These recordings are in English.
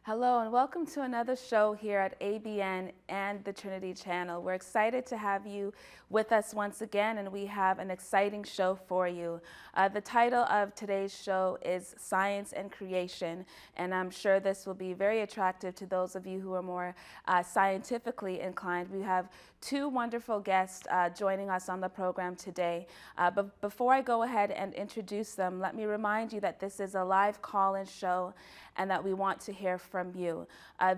Hello and welcome to another show here at ABN and the Trinity Channel. We're excited to have you with us once again, and we have an exciting show for you. The title of today's show is Science and Creation, and I'm sure this will be very attractive to those of you who are more scientifically inclined. We have two wonderful guests joining us on the program today. But before I go ahead and introduce them, let me remind you that this is a live call-in show and that we want to hear from you.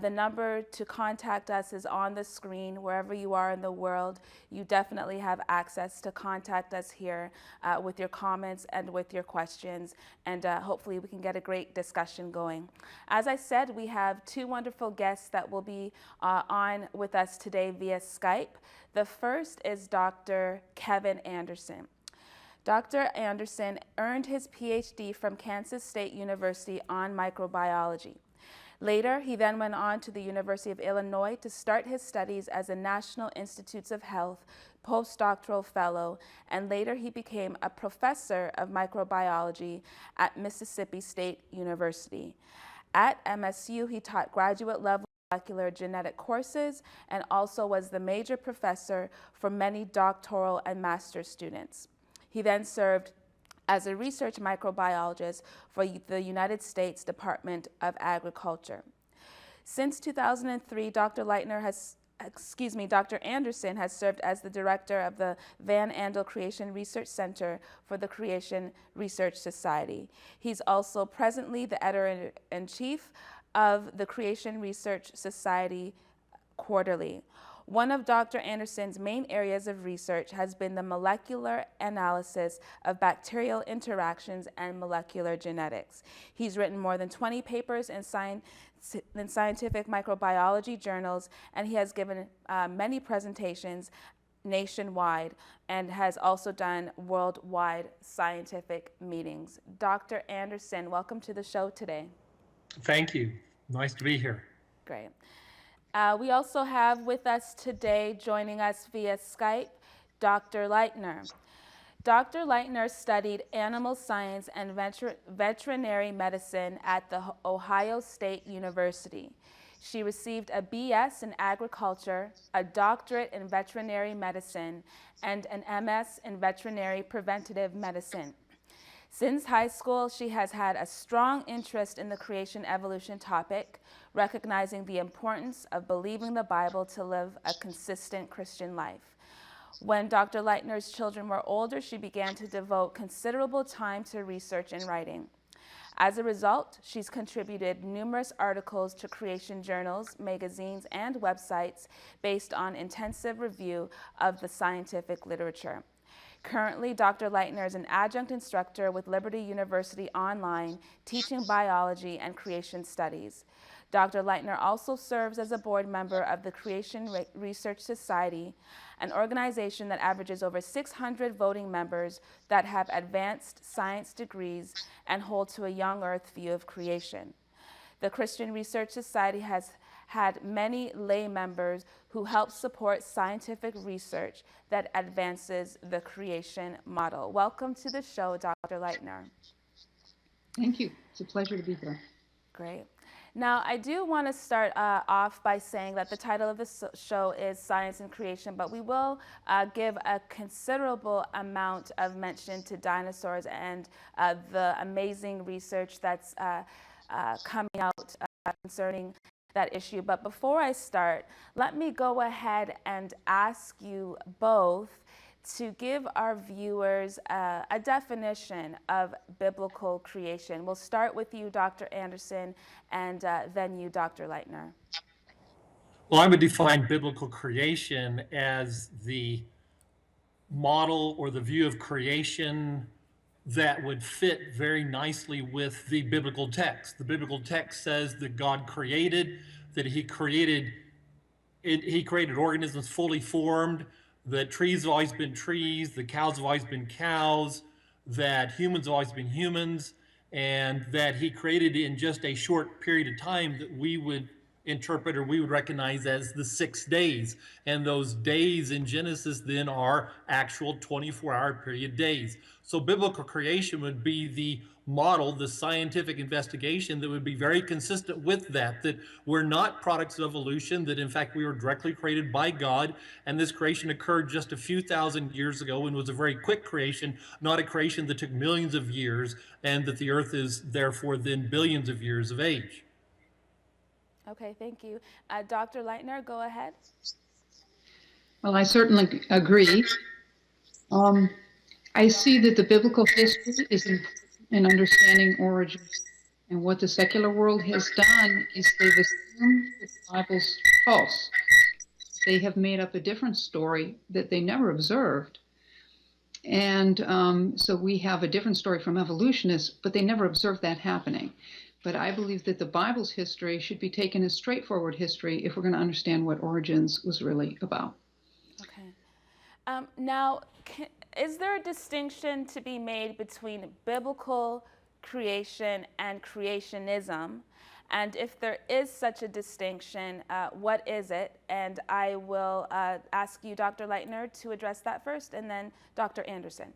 The number to contact us is on the screen. Wherever you are in the world, you definitely have access to contact us here with your comments and with your questions, and hopefully we can get a great discussion going. As I said, we have two wonderful guests that will be on with us today via Skype. The first is Dr. Kevin Anderson. Dr. Anderson earned his PhD from Kansas State University on microbiology. Later, he then went on to the University of Illinois to start his studies as a National Institutes of Health postdoctoral fellow, and later he became a professor of microbiology at Mississippi State University. At MSU, he taught graduate level molecular genetic courses and also was the major professor for many doctoral and master's students. He then served as a research microbiologist for the United States Department of Agriculture. Since 2003, Dr. Anderson has served as the director of the Van Andel Creation Research Center for the Creation Research Society. He's also presently the editor-in-chief of the Creation Research Society Quarterly. One of Dr. Anderson's main areas of research has been the molecular analysis of bacterial interactions and molecular genetics. He's written more than 20 papers in scientific microbiology journals, and he has given many presentations nationwide and has also done worldwide scientific meetings. Dr. Anderson, welcome to the show today. Thank you. Nice to be here. Great. We also have with us today, joining us via Skype, Dr. Lightner. Dr. Lightner studied animal science and veterinary medicine at the Ohio State University. She received a BS in agriculture, a doctorate in veterinary medicine, and an MS in veterinary preventative medicine. Since high school, she has had a strong interest in the creation evolution topic, recognizing the importance of believing the Bible to live a consistent Christian life. When Dr. Lightner's children were older, she began to devote considerable time to research and writing. As a result, she's contributed numerous articles to creation journals, magazines, and websites based on intensive review of the scientific literature. Currently, Dr. Lightner is an adjunct instructor with Liberty University Online, teaching biology and creation studies. Dr. Lightner also serves as a board member of the Creation Research Society, an organization that averages over 600 voting members that have advanced science degrees and hold to a young earth view of creation. The Christian Research Society has had many lay members who help support scientific research that advances the creation model. Welcome to the show, Dr. Lightner. Thank you. It's a pleasure to be here. Great. Now, I do want to start off by saying that the title of the show is Science and Creation, but we will give a considerable amount of mention to dinosaurs and the amazing research that's coming out concerning that issue. But before I start, let me go ahead and ask you both to give our viewers a definition of biblical creation. We'll start with you, Dr. Anderson, and then you, Dr. Lightner. Well, I would define biblical creation as the model or the view of creation that would fit very nicely with the biblical text. The biblical text says that God created, that he created organisms fully formed, that trees have always been trees, the cows have always been cows, that humans have always been humans, and that he created in just a short period of time that we would interpret or we would recognize as the 6 days. And those days in Genesis then are actual 24-hour period days. So biblical creation would be the model, the scientific investigation that would be very consistent with that, that we're not products of evolution, that in fact we were directly created by God, and this creation occurred just a few thousand years ago and was a very quick creation, not a creation that took millions of years, and that the earth is therefore then billions of years of age. Okay, thank you. Dr. Lightner, go ahead. Well, I certainly agree. I see that the biblical history is in understanding origins. And what the secular world has done is they've assumed that the Bible's false. They have made up a different story that they never observed. And so we have a different story from evolutionists, but they never observed that happening. But I believe that the Bible's history should be taken as straightforward history if we're going to understand what Origins was really about. Okay. Now, is there a distinction to be made between biblical creation and creationism? And if there is such a distinction, what is it? And I will ask you, Dr. Lightner, to address that first, and then Dr. Anderson.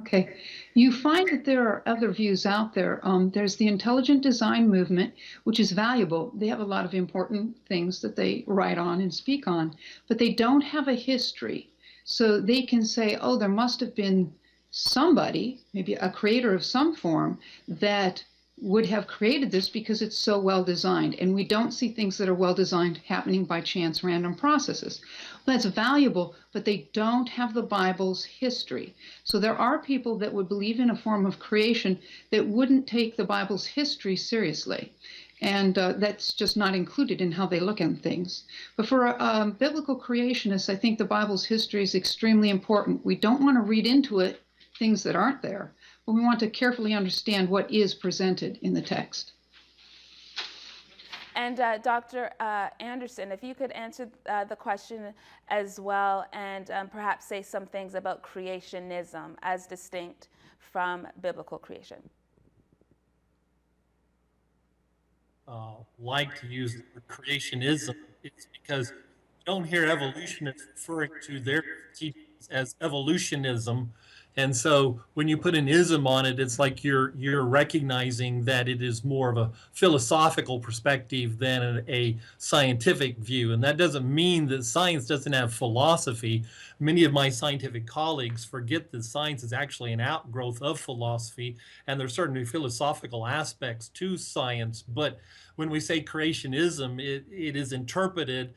Okay. You find that there are other views out there. There's the intelligent design movement, which is valuable. They have a lot of important things that they write on and speak on, but they don't have a history. So they can say, oh, there must have been somebody, maybe a creator of some form, that would have created this because it's so well designed. And we don't see things that are well designed happening by chance random processes. Well, that's valuable, but they don't have the Bible's history. So there are people that would believe in a form of creation that wouldn't take the Bible's history seriously. And that's just not included in how they look at things. But for biblical creationists, I think the Bible's history is extremely important. We don't want to read into it things that aren't there, but we want to carefully understand what is presented in the text. And Dr. Anderson, if you could answer the question as well, and perhaps say some things about creationism as distinct from biblical creation. Like to use the word creationism, it's because you don't hear evolutionists referring to their teachings as evolutionism. And so when you put an ism on it, it's like you're recognizing that it is more of a philosophical perspective than a scientific view. And that doesn't mean that science doesn't have philosophy. Many of my scientific colleagues forget that science is actually an outgrowth of philosophy, and there's certainly philosophical aspects to science. But when we say creationism, it is interpreted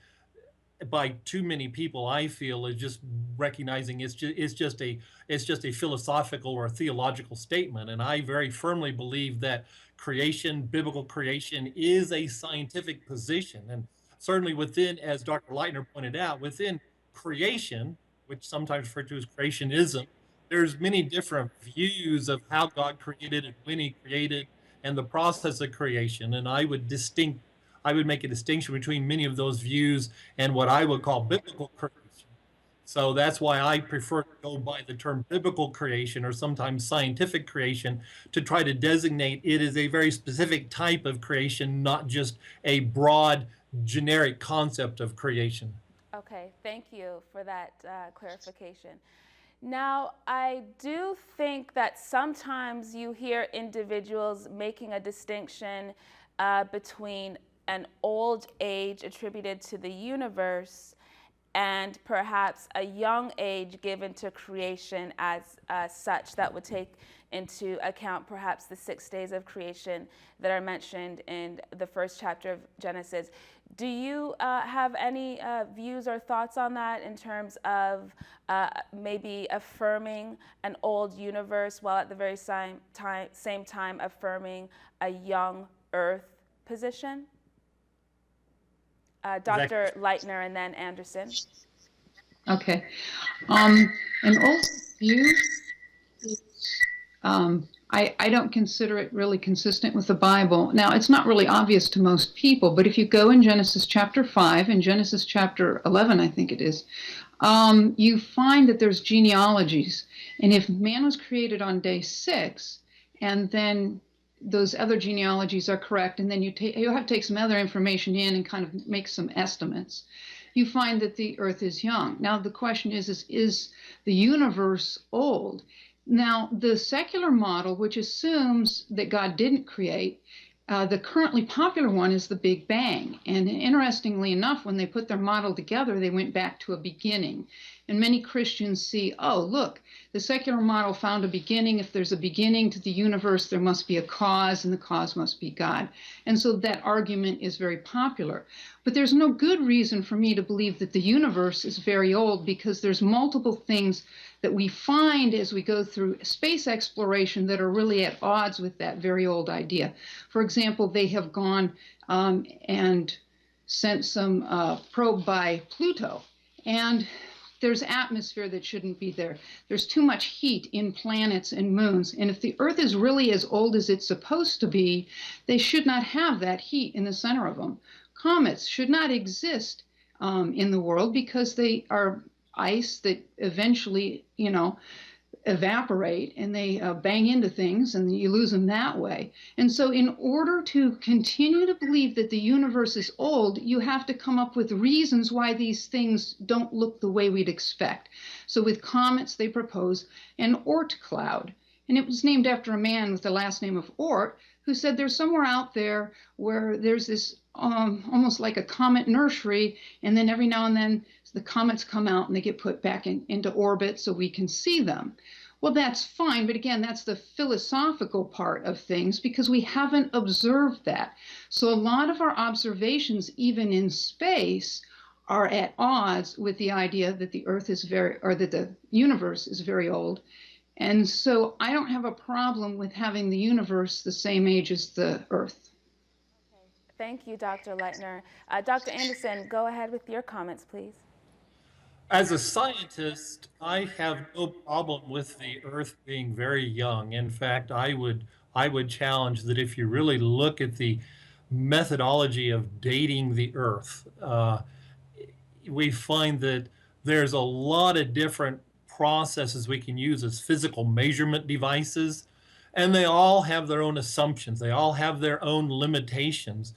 by too many people, I feel, is just recognizing it's just a philosophical or a theological statement. And I very firmly believe that creation, biblical creation, is a scientific position. And certainly within, as Dr. Lightner pointed out, within creation, which sometimes referred to as creationism, there's many different views of how God created and when he created and the process of creation. And I would make a distinction between many of those views and what I would call biblical creation. So that's why I prefer to go by the term biblical creation or sometimes scientific creation to try to designate it as a very specific type of creation, not just a broad generic concept of creation. Okay, thank you for that clarification. Now, I do think that sometimes you hear individuals making a distinction between an old age attributed to the universe and perhaps a young age given to creation as such that would take into account perhaps the 6 days of creation that are mentioned in the first chapter of Genesis. Do you have any views or thoughts on that in terms of maybe affirming an old universe while at the very same time affirming a young earth position? Dr. Lightner and then Anderson. Okay. An old view is, I don't consider it really consistent with the Bible. Now, it's not really obvious to most people, but if you go in Genesis chapter 5 and Genesis chapter 11, I think it is, you find that there's genealogies. And if man was created on day 6, and then those other genealogies are correct, and then you have to take some other information in and kind of make some estimates, you find that the Earth is young. Now the question is the universe old? Now the secular model, which assumes that God didn't create, the currently popular one is the Big Bang. And interestingly enough, when they put their model together, they went back to a beginning. And many Christians see, oh, look, the secular model found a beginning. If there's a beginning to the universe, there must be a cause, and the cause must be God. And so that argument is very popular. But there's no good reason for me to believe that the universe is very old, because there's multiple things that we find as we go through space exploration that are really at odds with that very old idea. For example, they have gone and sent some probe by Pluto, and there's atmosphere that shouldn't be there. There's too much heat in planets and moons. And if the Earth is really as old as it's supposed to be, they should not have that heat in the center of them. Comets should not exist in the world, because they are ice that eventually, evaporate, and they bang into things, and you lose them that way. And so in order to continue to believe that the universe is old, you have to come up with reasons why these things don't look the way we'd expect. So with comets, they propose an Oort cloud. And it was named after a man with the last name of Oort, who said there's somewhere out there where there's this almost like a comet nursery, and then every now and then the comets come out and they get put back into orbit so we can see them. Well, that's fine, but again, that's the philosophical part of things, because we haven't observed that. So a lot of our observations, even in space, are at odds with the idea that the Earth is that the universe is very old. And so I don't have a problem with having the universe the same age as the Earth. Thank you, Dr. Lightner. Dr. Anderson, go ahead with your comments, please. As a scientist, I have no problem with the Earth being very young. In fact, I would challenge that if you really look at the methodology of dating the Earth, we find that there's a lot of different processes we can use as physical measurement devices, and they all have their own assumptions. They all have their own limitations.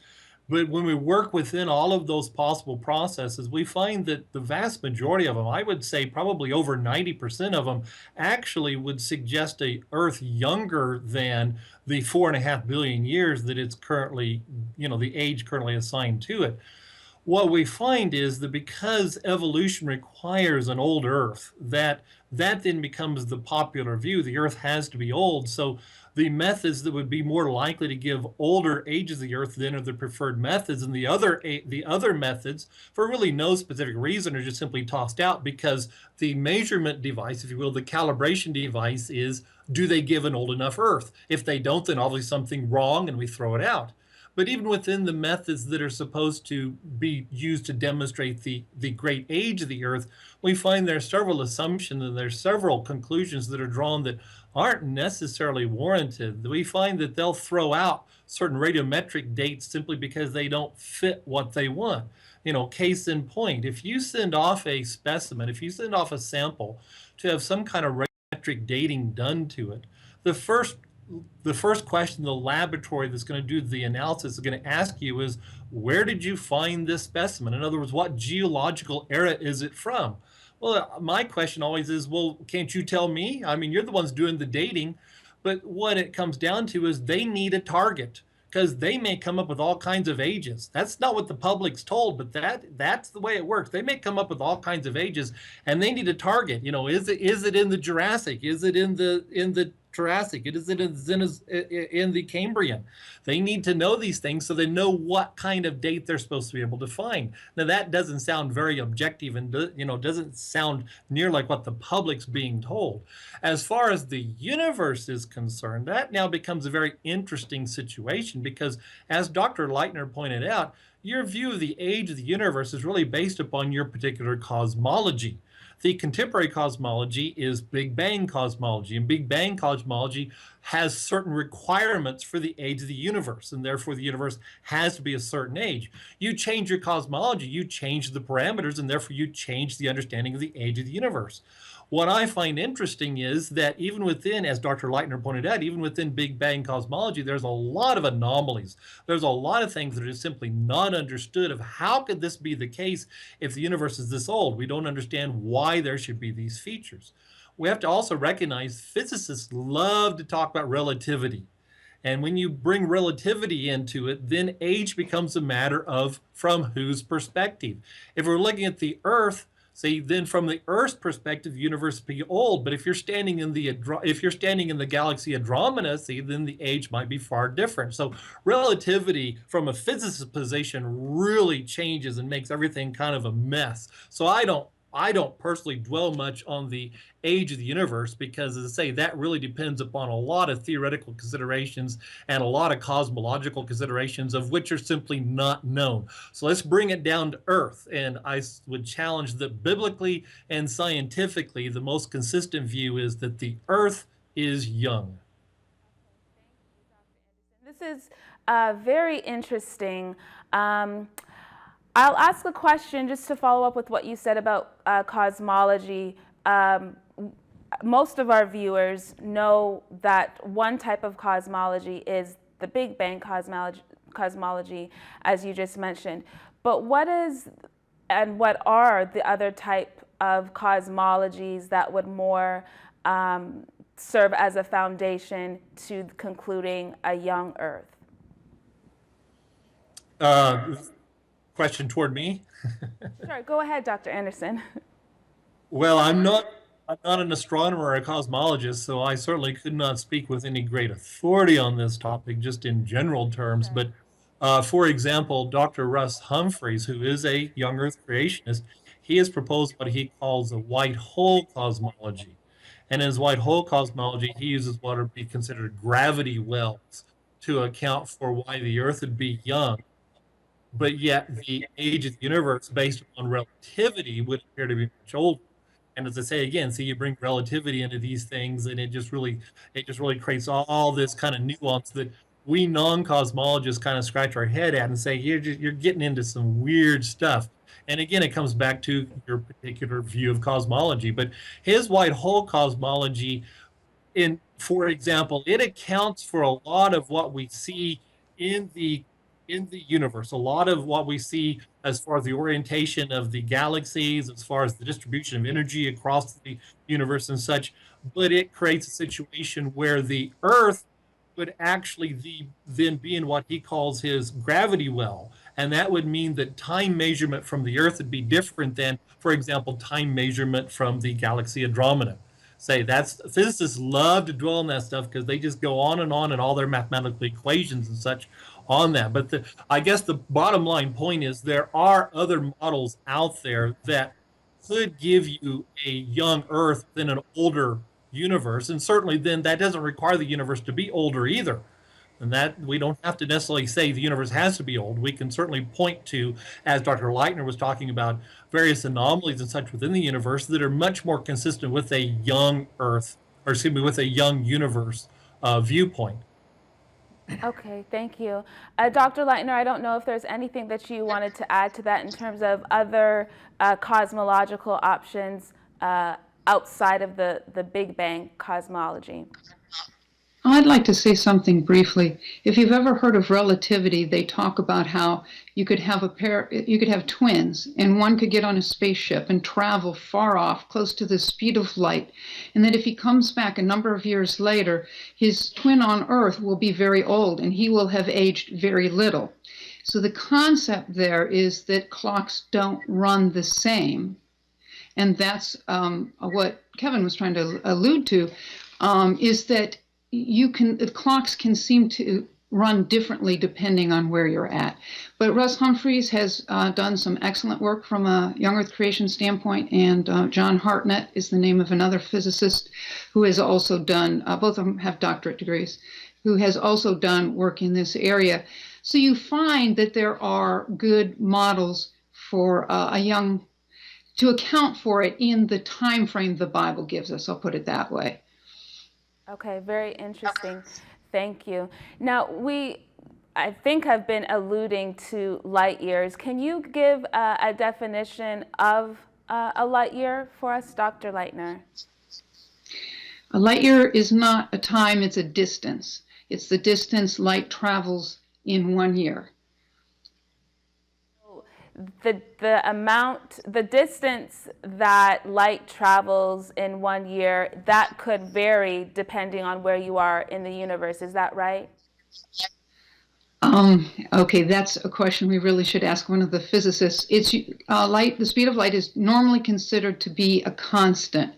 But when we work within all of those possible processes, we find that the vast majority of them, I would say probably over 90% of them, actually would suggest a Earth younger than the 4.5 billion years that it's currently, the age currently assigned to it. What we find is that because evolution requires an old Earth, that then becomes the popular view. The Earth has to be old. So the methods that would be more likely to give older ages of the Earth then are the preferred methods, and the other methods, for really no specific reason, are just simply tossed out, because the measurement device, if you will, the calibration device is, do they give an old enough Earth? If they don't, then obviously something wrong and we throw it out. But even within the methods that are supposed to be used to demonstrate the great age of the Earth, we find there are several assumptions and there are several conclusions that are drawn that aren't necessarily warranted. We find that they'll throw out certain radiometric dates simply because they don't fit what they want. Case in point, if you send off a specimen, if you send off a sample to have some kind of radiometric dating done to it, the first question the laboratory that's going to do the analysis is going to ask you is, where did you find this specimen? In other words, what geological era is it from? Well, my question always is, well, can't you tell me? I mean, you're the ones doing the dating. But what it comes down to is they need a target, because they may come up with all kinds of ages. That's not what the public's told, but that's the way it works. They may come up with all kinds of ages, and they need a target. Is it in the Jurassic? Is it in the Triassic? Is it in the Cambrian? They need to know these things so they know what kind of date they're supposed to be able to find. Now that doesn't sound very objective, and doesn't sound near like what the public's being told. As far as the universe is concerned, that now becomes a very interesting situation, because as Dr. Lightner pointed out, your view of the age of the universe is really based upon your particular cosmology. The contemporary cosmology is Big Bang cosmology, and Big Bang cosmology has certain requirements for the age of the universe, and therefore the universe has to be a certain age. You change your cosmology, you change the parameters, and therefore you change the understanding of the age of the universe. what I find interesting is that even within, as Dr. Lightner pointed out, even within Big Bang cosmology, there's a lot of anomalies. There's a lot of things that are simply not understood of how could this be the case if the universe is this old? We don't understand why there should be these features. We have to also recognize physicists love to talk about relativity. And when you bring relativity into it, then age becomes a matter of from whose perspective. If we're looking at the Earth, say, then from the Earth's perspective, the universe would be old. But if you're standing in the galaxy Andromeda, see, then the age might be far different. So relativity, from a physicist's position, really changes and makes everything kind of a mess. So I don't personally dwell much on the age of the universe because, as I say, that really depends upon a lot of theoretical considerations and a lot of cosmological considerations of which are simply not known. So let's bring it down to Earth. And I would challenge that biblically and scientifically, the most consistent view is that the Earth is young. This is very interesting. I'll ask a question just to follow up with what you said about cosmology. Most of our viewers know that one type of cosmology is the Big Bang cosmology, as you just mentioned. But what is and what are the other type of cosmologies that would more serve as a foundation to concluding a young Earth? Question toward me? Sure, go ahead, Dr. Anderson. Well, I'm not an astronomer or a cosmologist, so I certainly could not speak with any great authority on this topic, just in general terms. Okay. But for example, Dr. Russ Humphreys, who is a young Earth creationist, he has proposed what he calls a white hole cosmology. And in his white hole cosmology, he uses what would be considered gravity wells to account for why the Earth would be young. But yet the age of the universe based on relativity would appear to be much older. And as I say again, see, you bring relativity into these things, and it just really creates all this kind of nuance that we non-cosmologists kind of scratch our head at and say, you're getting into some weird stuff. And again, it comes back to your particular view of cosmology. But his white hole cosmology, for example, it accounts for a lot of what we see in the universe, a lot of what we see as far as the orientation of the galaxies, as far as the distribution of energy across the universe and such. But it creates a situation where the Earth would actually then be in what he calls his gravity well. And that would mean that time measurement from the Earth would be different than, for example, time measurement from the galaxy Andromeda. Physicists love to dwell on that stuff because they just go on and all their mathematical equations and such on that. But I guess the bottom line point is there are other models out there that could give you a young Earth within an older universe. And certainly then that doesn't require the universe to be older either. And that we don't have to necessarily say the universe has to be old. We can certainly point to, as Dr. Lightner was talking about, various anomalies and such within the universe that are much more consistent with a young Earth, or excuse me, with a young universe viewpoint. Okay, thank you. Dr. Lightner, I don't know if there's anything that you wanted to add to that in terms of other cosmological options outside of the Big Bang cosmology. I'd like to say something briefly. If you've ever heard of relativity, they talk about how you could have twins, and one could get on a spaceship and travel far off, close to the speed of light, and that if he comes back a number of years later, his twin on Earth will be very old, and he will have aged very little. So the concept there is that clocks don't run the same, and that's what Kevin was trying to allude to, is that the clocks can seem to run differently depending on where you're at. But Russ Humphreys has done some excellent work from a young Earth creation standpoint, and John Hartnett is the name of another physicist who has also done, both of them have doctorate degrees, who has also done work in this area. So you find that there are good models for to account for it in the time frame the Bible gives us, I'll put it that way. Okay, very interesting. Thank you. Now, I think, have been alluding to light years. Can you give a definition of a light year for us, Dr. Lightner? A light year is not a time, it's a distance. It's the distance light travels in 1 year. The distance that light travels in 1 year, that could vary depending on where you are in the universe. Is that right? Okay, that's a question we really should ask one of the physicists. It's light. The speed of light is normally considered to be a constant,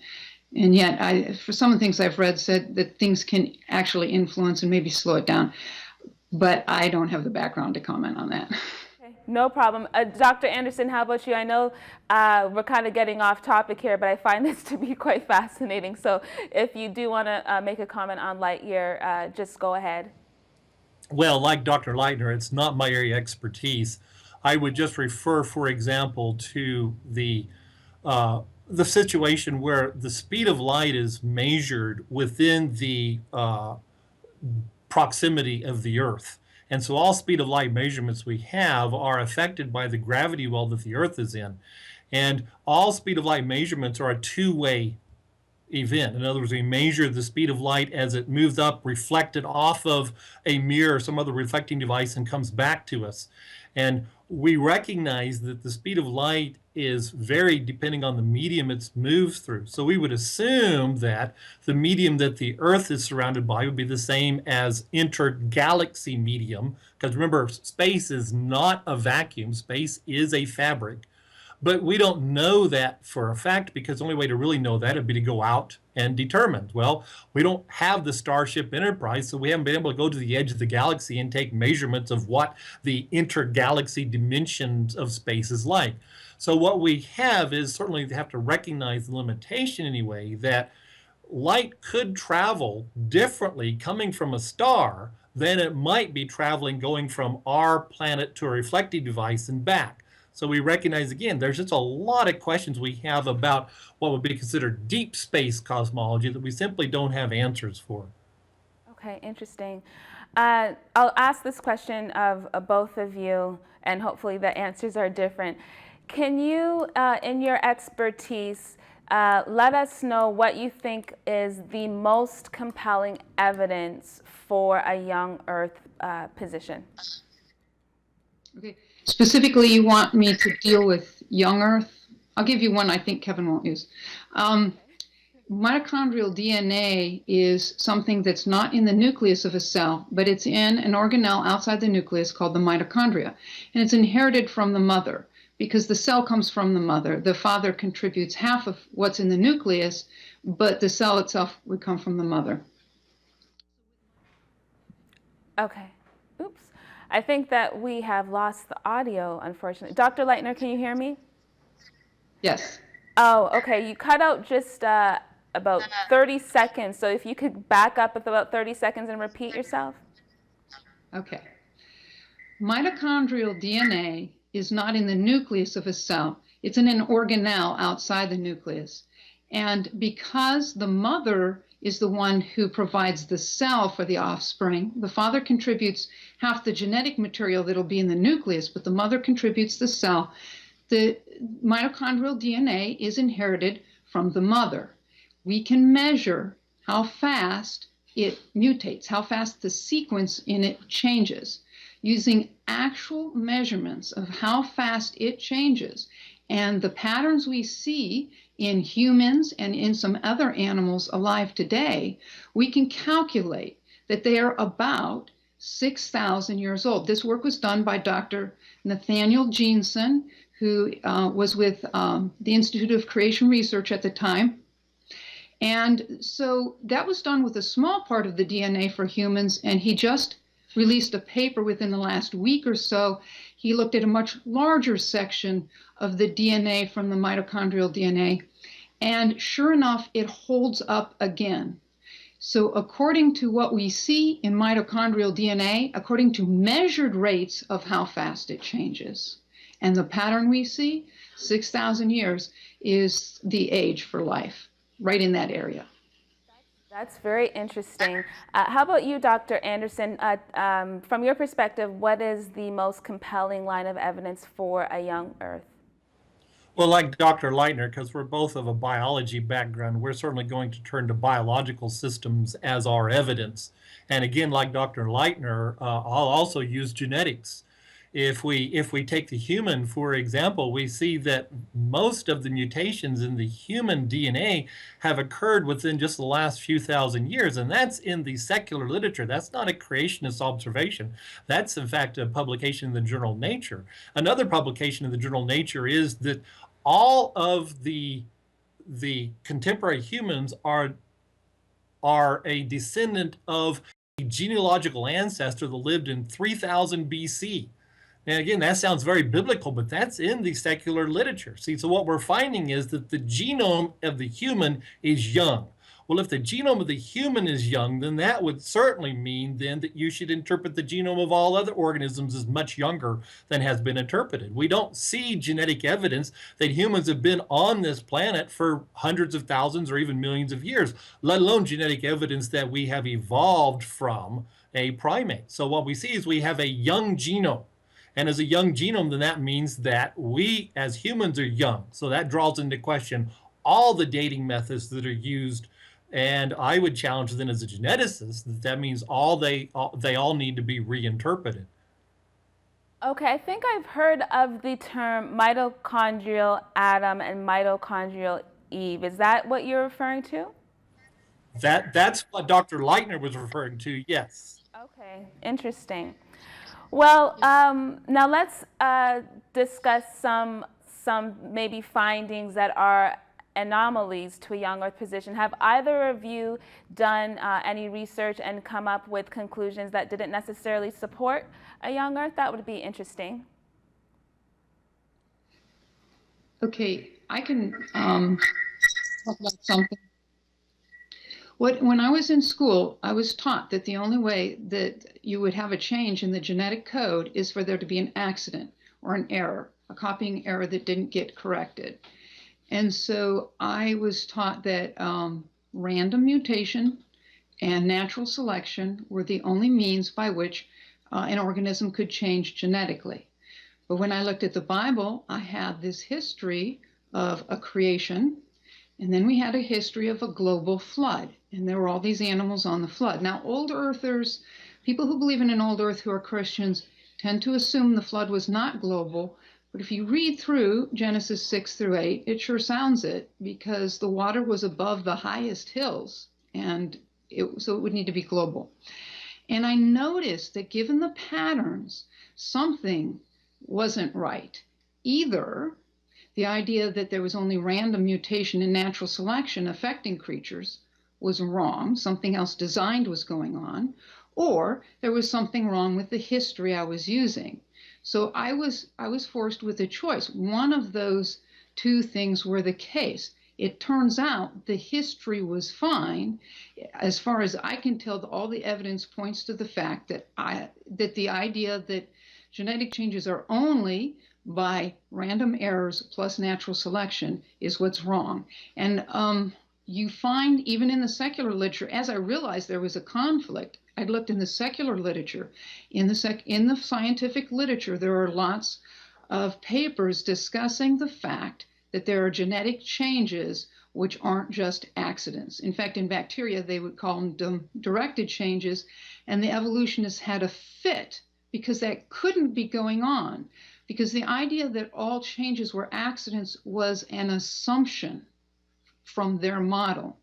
and yet, for some of the things I've read, said that things can actually influence and maybe slow it down. But I don't have the background to comment on that. Okay, no problem. Dr. Anderson, how about you? I know we're kind of getting off topic here, but I find this to be quite fascinating. So if you do want to make a comment on light year, just go ahead. Well, like Dr. Lightner, it's not my area of expertise. I would just refer, for example, to the situation where the speed of light is measured within the proximity of the Earth. And so all speed of light measurements we have are affected by the gravity well that the Earth is in. And all speed of light measurements are a two-way event. In other words, we measure the speed of light as it moves up, reflected off of a mirror or some other reflecting device, and comes back to us. And we recognize that the speed of light is varied depending on the medium it moves through. So we would assume that the medium that the Earth is surrounded by would be the same as intergalaxy medium, because remember, space is not a vacuum. Space is a fabric. But we don't know that for a fact, because the only way to really know that would be to go out and determine. Well, we don't have the Starship Enterprise, so we haven't been able to go to the edge of the galaxy and take measurements of what the intergalaxy dimensions of space is like. So what we have is certainly have to recognize the limitation anyway, that light could travel differently coming from a star than it might be traveling going from our planet to a reflecting device and back. So we recognize, again, there's just a lot of questions we have about what would be considered deep space cosmology that we simply don't have answers for. Okay, interesting. I'll ask this question of both of you, and hopefully the answers are different. Can you, in your expertise, let us know what you think is the most compelling evidence for a young Earth position? Okay. Specifically, you want me to deal with young Earth? I'll give you one I think Kevin won't use. Mitochondrial DNA is something that's not in the nucleus of a cell, but it's in an organelle outside the nucleus called the mitochondria. And it's inherited from the mother because the cell comes from the mother. The father contributes half of what's in the nucleus, but the cell itself would come from the mother. Okay. Oops. I think that we have lost the audio, unfortunately. Dr. Lightner, can you hear me? Yes. Oh, okay. You cut out just about 30 seconds. So if you could back up with about 30 seconds and repeat yourself. Okay. Mitochondrial DNA is not in the nucleus of a cell. It's in an organelle outside the nucleus. And because the mother is the one who provides the cell for the offspring, the father contributes half the genetic material that'll be in the nucleus, but the mother contributes the cell. The mitochondrial DNA is inherited from the mother. We can measure how fast it mutates, how fast the sequence in it changes, using actual measurements of how fast it changes. And the patterns we see in humans and in some other animals alive today, we can calculate that they are about 6,000 years old. This work was done by Dr. Nathaniel Jeanson, who was with the Institute of Creation Research at the time. And so that was done with a small part of the DNA for humans, and he just released a paper within the last week or so. He looked at a much larger section of the DNA from the mitochondrial DNA, and sure enough, it holds up again. So according to what we see in mitochondrial DNA, according to measured rates of how fast it changes, and the pattern we see, 6,000 years is the age for life, right in that area. That's very interesting. How about you, Dr. Anderson? From your perspective, what is the most compelling line of evidence for a young Earth? Well, like Dr. Lightner, because we're both of a biology background, we're certainly going to turn to biological systems as our evidence. And again, like Dr. Lightner, I'll also use genetics. If we take the human, for example, we see that most of the mutations in the human DNA have occurred within just the last few thousand years, and that's in the secular literature. That's not a creationist observation. That's, in fact, a publication in the journal Nature. Another publication in the journal Nature is that all of the contemporary humans are a descendant of a genealogical ancestor that lived in 3000 BC. And again, that sounds very biblical, but that's in the secular literature. See, so what we're finding is that the genome of the human is young. Well, if the genome of the human is young, then that would certainly mean then that you should interpret the genome of all other organisms as much younger than has been interpreted. We don't see genetic evidence that humans have been on this planet for hundreds of thousands or even millions of years, let alone genetic evidence that we have evolved from a primate. So what we see is we have a young genome. And as a young genome, then that means that we as humans are young. So that draws into question all the dating methods that are used. And I would challenge then as a geneticist that that means they all need to be reinterpreted. Okay, I think I've heard of the term mitochondrial Adam and mitochondrial Eve. Is that what you're referring to? That's what Dr. Lightner was referring to, yes. Okay, interesting. Well, now let's discuss some maybe findings that are anomalies to a young Earth position. Have either of you done any research and come up with conclusions that didn't necessarily support a young Earth? That would be interesting. Okay, I can talk about something. When I was in school, I was taught that the only way that you would have a change in the genetic code is for there to be an accident or an error, a copying error that didn't get corrected. And so I was taught that random mutation and natural selection were the only means by which an organism could change genetically. But when I looked at the Bible, I had this history of a creation, and then we had a history of a global flood, and there were all these animals on the flood. Now, old earthers, people who believe in an old earth who are Christians, tend to assume the flood was not global. But if you read through Genesis 6 through 8, it sure sounds it, because the water was above the highest hills, and so it would need to be global. And I noticed that given the patterns, something wasn't right. Either the idea that there was only random mutation in natural selection affecting creatures was wrong, something else designed was going on, or there was something wrong with the history I was using. So I was forced with a choice. One of those two things were the case. It turns out the history was fine. As far as I can tell, all the evidence points to the fact that the idea that genetic changes are only by random errors plus natural selection is what's wrong. And you find even in the secular literature, as I realized there was a conflict, I looked in the secular literature. In the scientific literature, there are lots of papers discussing the fact that there are genetic changes which aren't just accidents. In fact, in bacteria, they would call them directed changes, and the evolutionists had a fit because that couldn't be going on, because the idea that all changes were accidents was an assumption from their model.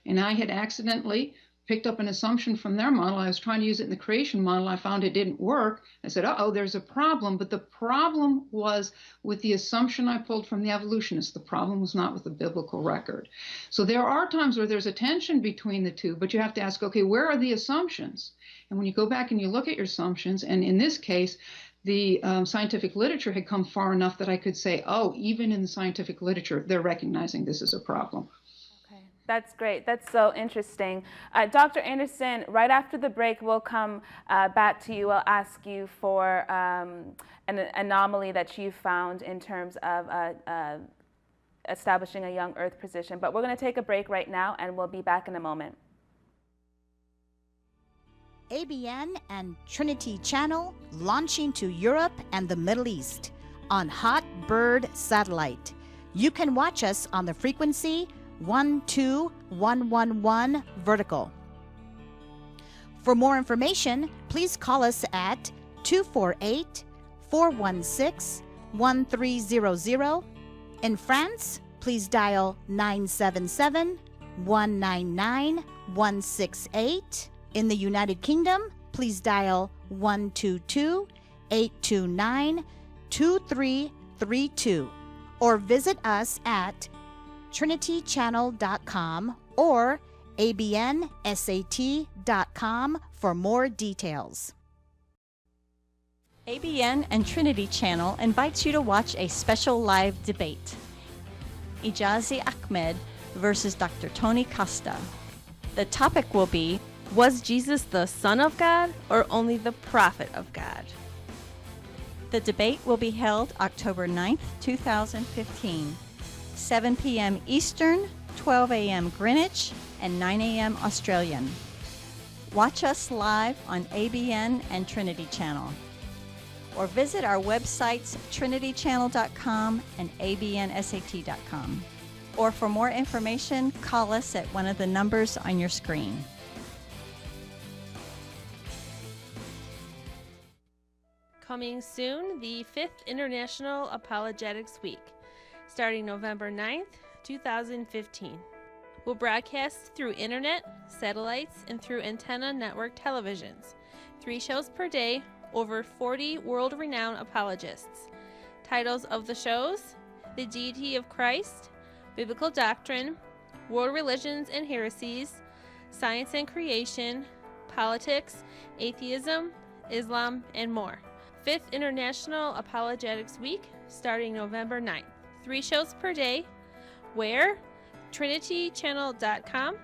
And I had accidentally picked up an assumption from their model. I was trying to use it in the creation model. I found it didn't work. I said, uh-oh, there's a problem. But the problem was with the assumption I pulled from the evolutionists. The problem was not with the biblical record. So there are times where there's a tension between the two, but you have to ask, okay, where are the assumptions? And when you go back and you look at your assumptions, and in this case, the scientific literature had come far enough that I could say, oh, even in the scientific literature, they're recognizing this is a problem. That's great. That's so interesting. Dr. Anderson, right after the break, we'll come back to you. I'll ask you for an anomaly that you found in terms of establishing a young Earth position. But we're going to take a break right now, and we'll be back in a moment. ABN and Trinity Channel launching to Europe and the Middle East on Hot Bird Satellite. You can watch us on the frequency 12111 vertical. For more information, please call us at 248-416-1300. In France, please dial 977-199-168. In the United Kingdom, please dial 122-829-2332. Or visit us at trinitychannel.com or abnsat.com for more details. ABN and Trinity Channel invites you to watch a special live debate. Ijazi Ahmed versus Dr. Tony Costa. The topic will be, Was Jesus the Son of God or only the prophet of God? the debate will be held October 9th, 2015, 7 p.m. Eastern, 12 a.m. Greenwich, and 9 a.m. Australian. Watch us live on ABN and Trinity Channel, or visit our websites trinitychannel.com and abnsat.com. Or for more information, call us at one of the numbers on your screen. Coming soon, the 5th International Apologetics Week, starting November 9th, 2015. We'll broadcast through internet, satellites, and through antenna network televisions. 3 shows per day, over 40 world-renowned apologists. Titles of the shows: The Deity of Christ, Biblical Doctrine, World Religions and Heresies, Science and Creation, Politics, Atheism, Islam, and more. 5th International Apologetics Week, starting November 9th. 3 shows per day. Where? trinitychannel.com.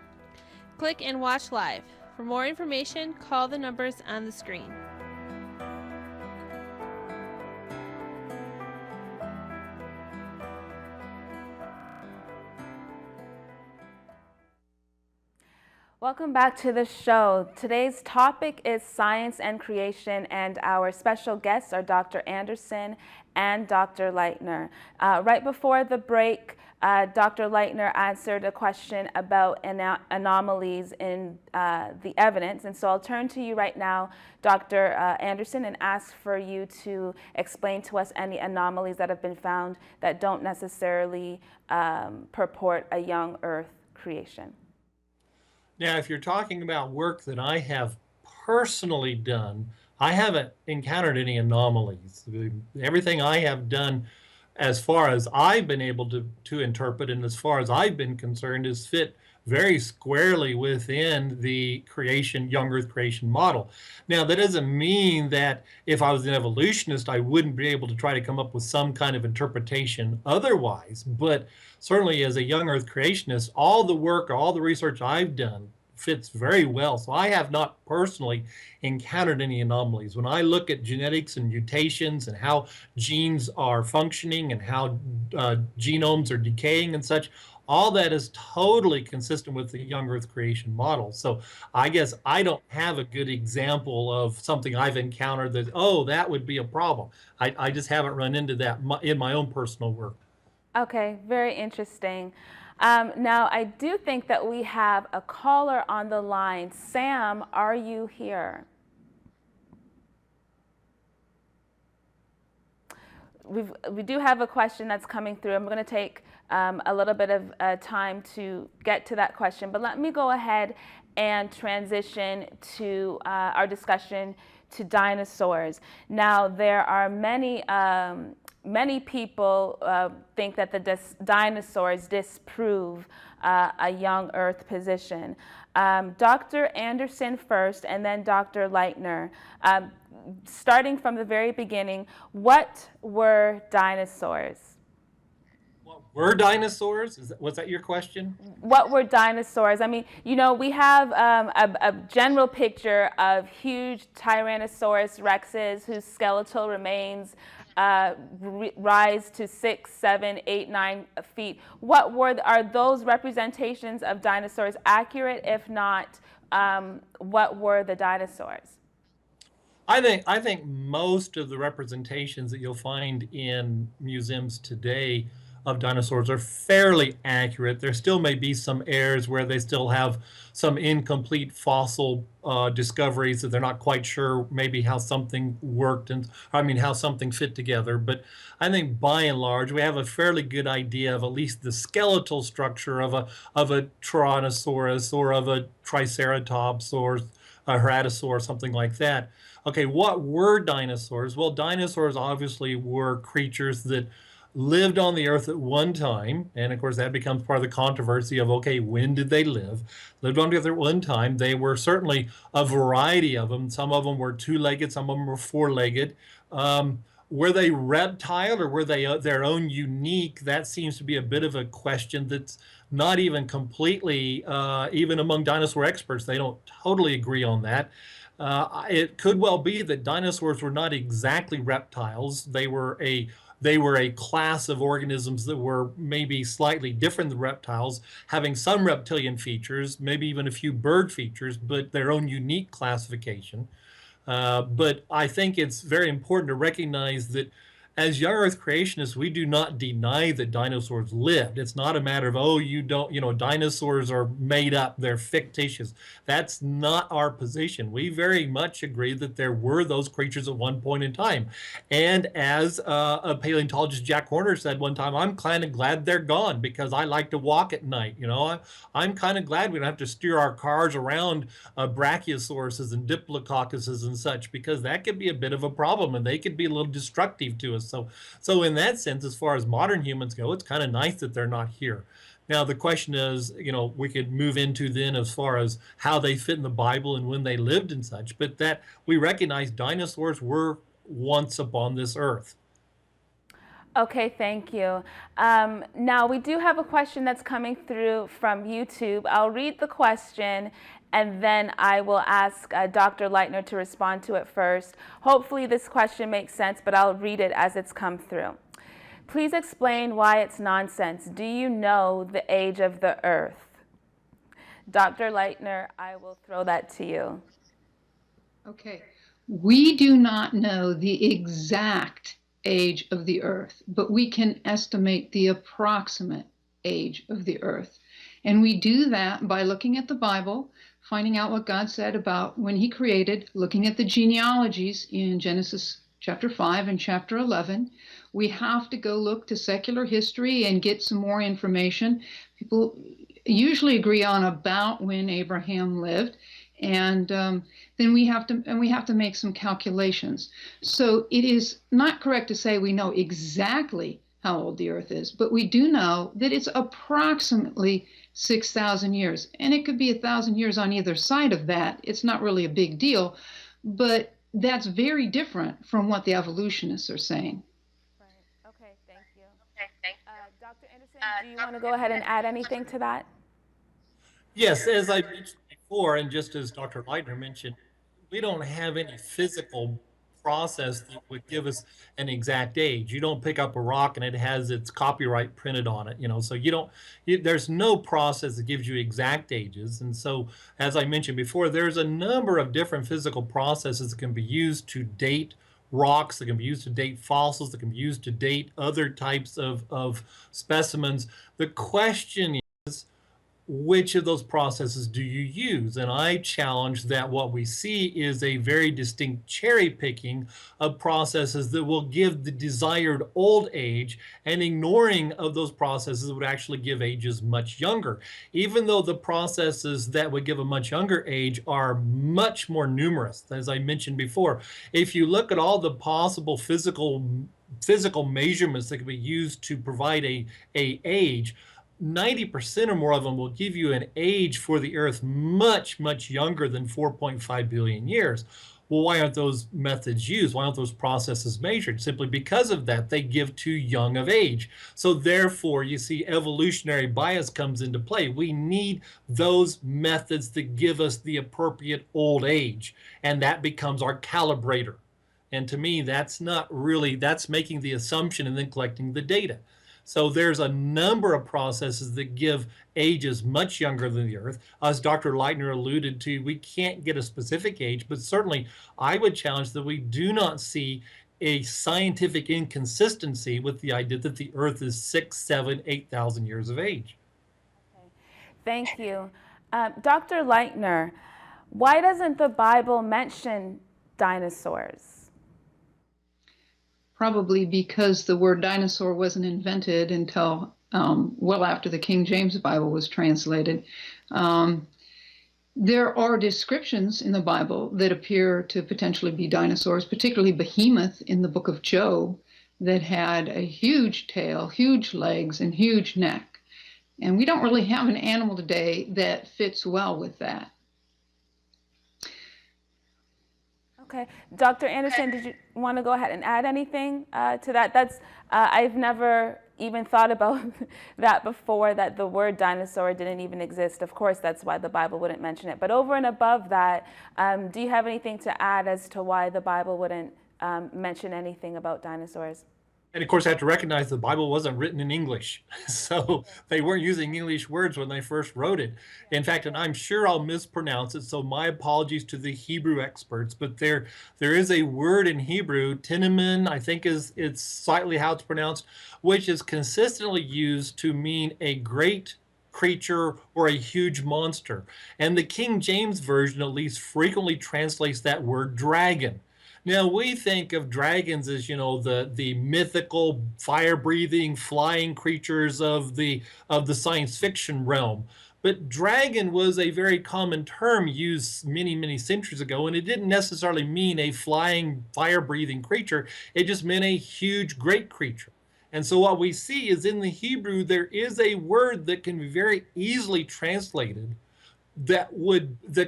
Click and watch live. For more information, call the numbers on the screen. Welcome back to the show. Today's topic is science and creation, and our special guests are Dr. Anderson and Dr. Lightner. Right before the break, Dr. Lightner answered a question about anomalies in the evidence, and so I'll turn to you right now, Dr. Anderson, and ask for you to explain to us any anomalies that have been found that don't necessarily purport a young Earth creation. Now, if you're talking about work that I have personally done, I haven't encountered any anomalies. Everything I have done, as far as I've been able to interpret and as far as I've been concerned, is fit very squarely within the creation, young Earth creation model. Now, that doesn't mean that if I was an evolutionist, I wouldn't be able to try to come up with some kind of interpretation otherwise. But certainly as a young Earth creationist, all the work, all the research I've done fits very well. So I have not personally encountered any anomalies. When I look at genetics and mutations and how genes are functioning and how genomes are decaying and such, all that is totally consistent with the young Earth creation model. So I guess I don't have a good example of something I've encountered that, oh, that would be a problem. I just haven't run into that in my own personal work. Okay, very interesting. Now, I do think that we have a caller on the line. Sam, are you here? We do have a question that's coming through. I'm going to take a little bit of time to get to that question, but let me go ahead and transition to our discussion to dinosaurs. Now, there are many people think that the dinosaurs disprove a young Earth position. Dr. Anderson first, and then Dr. Lightner. Starting from the very beginning, what were dinosaurs? What were dinosaurs? Was that your question? What were dinosaurs? I mean, you know, we have a general picture of huge Tyrannosaurus rexes whose skeletal remains rise to 6, 7, 8, 9 feet. Are those representations of dinosaurs accurate? If not, what were the dinosaurs? I think most of the representations that you'll find in museums today of dinosaurs are fairly accurate. There still may be some errors where they still have some incomplete fossil discoveries that they're not quite sure maybe how something worked and how something fit together. But I think by and large we have a fairly good idea of at least the skeletal structure of a Tyrannosaurus or of a Triceratops or a Heratosaur, something like that. Okay, what were dinosaurs? Well, dinosaurs obviously were creatures that lived on the earth at one time, and of course that becomes part of the controversy of, okay, when did they live? Lived on the earth at one time. They were certainly a variety of them. Some of them were two-legged, some of them were four-legged. Were they reptile or were they their own unique? That seems to be a bit of a question that's not even completely, even among dinosaur experts, they don't totally agree on that. It could well be that dinosaurs were not exactly reptiles. They were a class of organisms that were maybe slightly different than reptiles, having some reptilian features, maybe even a few bird features, but their own unique classification. But I think it's very important to recognize that as young Earth creationists, we do not deny that dinosaurs lived. It's not a matter of, oh, dinosaurs are made up, they're fictitious. That's not our position. We very much agree that there were those creatures at one point in time. And as a paleontologist, Jack Horner, said one time, I'm kind of glad they're gone because I like to walk at night. I'm kind of glad we don't have to steer our cars around brachiosauruses and diplococcuses and such, because that could be a bit of a problem and they could be a little destructive to us. So in that sense, as far as modern humans go, it's kind of nice that they're not here. Now, the question is, we could move into then as far as how they fit in the Bible and when they lived and such, but that we recognize dinosaurs were once upon this earth. Okay, thank you. Now, we do have a question that's coming through from YouTube. I'll read the question and then I will ask Dr. Lightner to respond to it first. Hopefully this question makes sense, but I'll read it as it's come through. Please explain why it's nonsense. Do you know the age of the earth? Dr. Lightner, I will throw that to you. Okay. We do not know the exact age of the earth, but we can estimate the approximate age of the earth. And we do that by looking at the Bible, finding out what God said about when he created, looking at the genealogies in Genesis chapter 5 and chapter 11. We have to go look to secular history and get some more information. People usually agree on about when Abraham lived, and then we have to make some calculations. So it is not correct to say we know exactly how old the earth is, but we do know that it's approximately 6,000 years, and it could be 1,000 years on either side of that. It's not really a big deal, but that's very different from what the evolutionists are saying. Right. Okay, thank you. Dr. Anderson, do you want to go ahead and add anything to that? Yes, as I mentioned before, and just as Dr. Lightner mentioned, we don't have any physical process that would give us an exact age. You don't pick up a rock and it has its copyright printed on it, so there's no process that gives you exact ages. And so, as I mentioned before, there's a number of different physical processes that can be used to date rocks, that can be used to date fossils, that can be used to date other types of specimens. The question is, which of those processes do you use? And I challenge that what we see is a very distinct cherry picking of processes that will give the desired old age, and ignoring of those processes would actually give ages much younger, even though the processes that would give a much younger age are much more numerous. As I mentioned before, if you look at all the possible physical measurements that can be used to provide a age, 90% or more of them will give you an age for the Earth much, much younger than 4.5 billion years. Well, why aren't those methods used? Why aren't those processes measured? Simply because of that, they give too young of age. So therefore, you see evolutionary bias comes into play. We need those methods that give us the appropriate old age, and that becomes our calibrator. And to me, that's making the assumption and then collecting the data. So there's a number of processes that give ages much younger than the Earth. As Dr. Lightner alluded to, we can't get a specific age, but certainly I would challenge that we do not see a scientific inconsistency with the idea that the Earth is 6, 7, 8,000 years of age. Thank you. Dr. Lightner, why doesn't the Bible mention dinosaurs? Probably because the word dinosaur wasn't invented until well after the King James Bible was translated. There are descriptions in the Bible that appear to potentially be dinosaurs, particularly behemoth in the book of Job, that had a huge tail, huge legs, and huge neck. And we don't really have an animal today that fits well with that. Okay. Dr. Anderson, did you want to go ahead and add anything to that? That's I've never even thought about that before, that the word dinosaur didn't even exist. Of course, that's why the Bible wouldn't mention it. But over and above that, do you have anything to add as to why the Bible wouldn't mention anything about dinosaurs? And of course, I have to recognize the Bible wasn't written in English. So they weren't using English words when they first wrote it. In fact, and I'm sure I'll mispronounce it, so my apologies to the Hebrew experts, but there is a word in Hebrew, Newman, I think it's slightly how it's pronounced, which is consistently used to mean a great creature or a huge monster. And the King James Version at least frequently translates that word dragon. Now, we think of dragons as, the mythical, fire-breathing, flying creatures of the science fiction realm. But dragon was a very common term used many, many centuries ago, and it didn't necessarily mean a flying, fire-breathing creature. It just meant a huge, great creature. And so what we see is in the Hebrew, there is a word that can be very easily translated that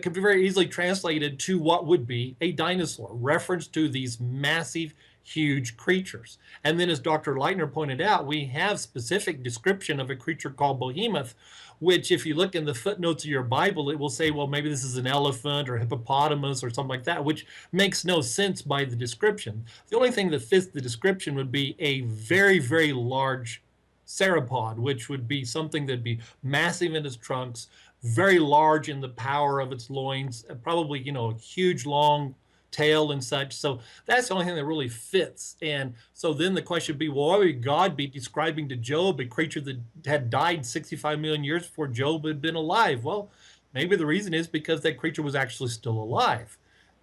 could be very easily translated to what would be a dinosaur, reference to these massive, huge creatures. And then as Dr. Lightner pointed out, we have specific description of a creature called behemoth, which if you look in the footnotes of your Bible, it will say, well, maybe this is an elephant or hippopotamus or something like that, which makes no sense by the description. The only thing that fits the description would be a very, very large sauropod, which would be something that'd be massive in its trunks, very large in the power of its loins, probably, a huge long tail and such. So that's the only thing that really fits. And so then the question would be, well, why would God be describing to Job a creature that had died 65 million years before Job had been alive? Well, maybe the reason is because that creature was actually still alive.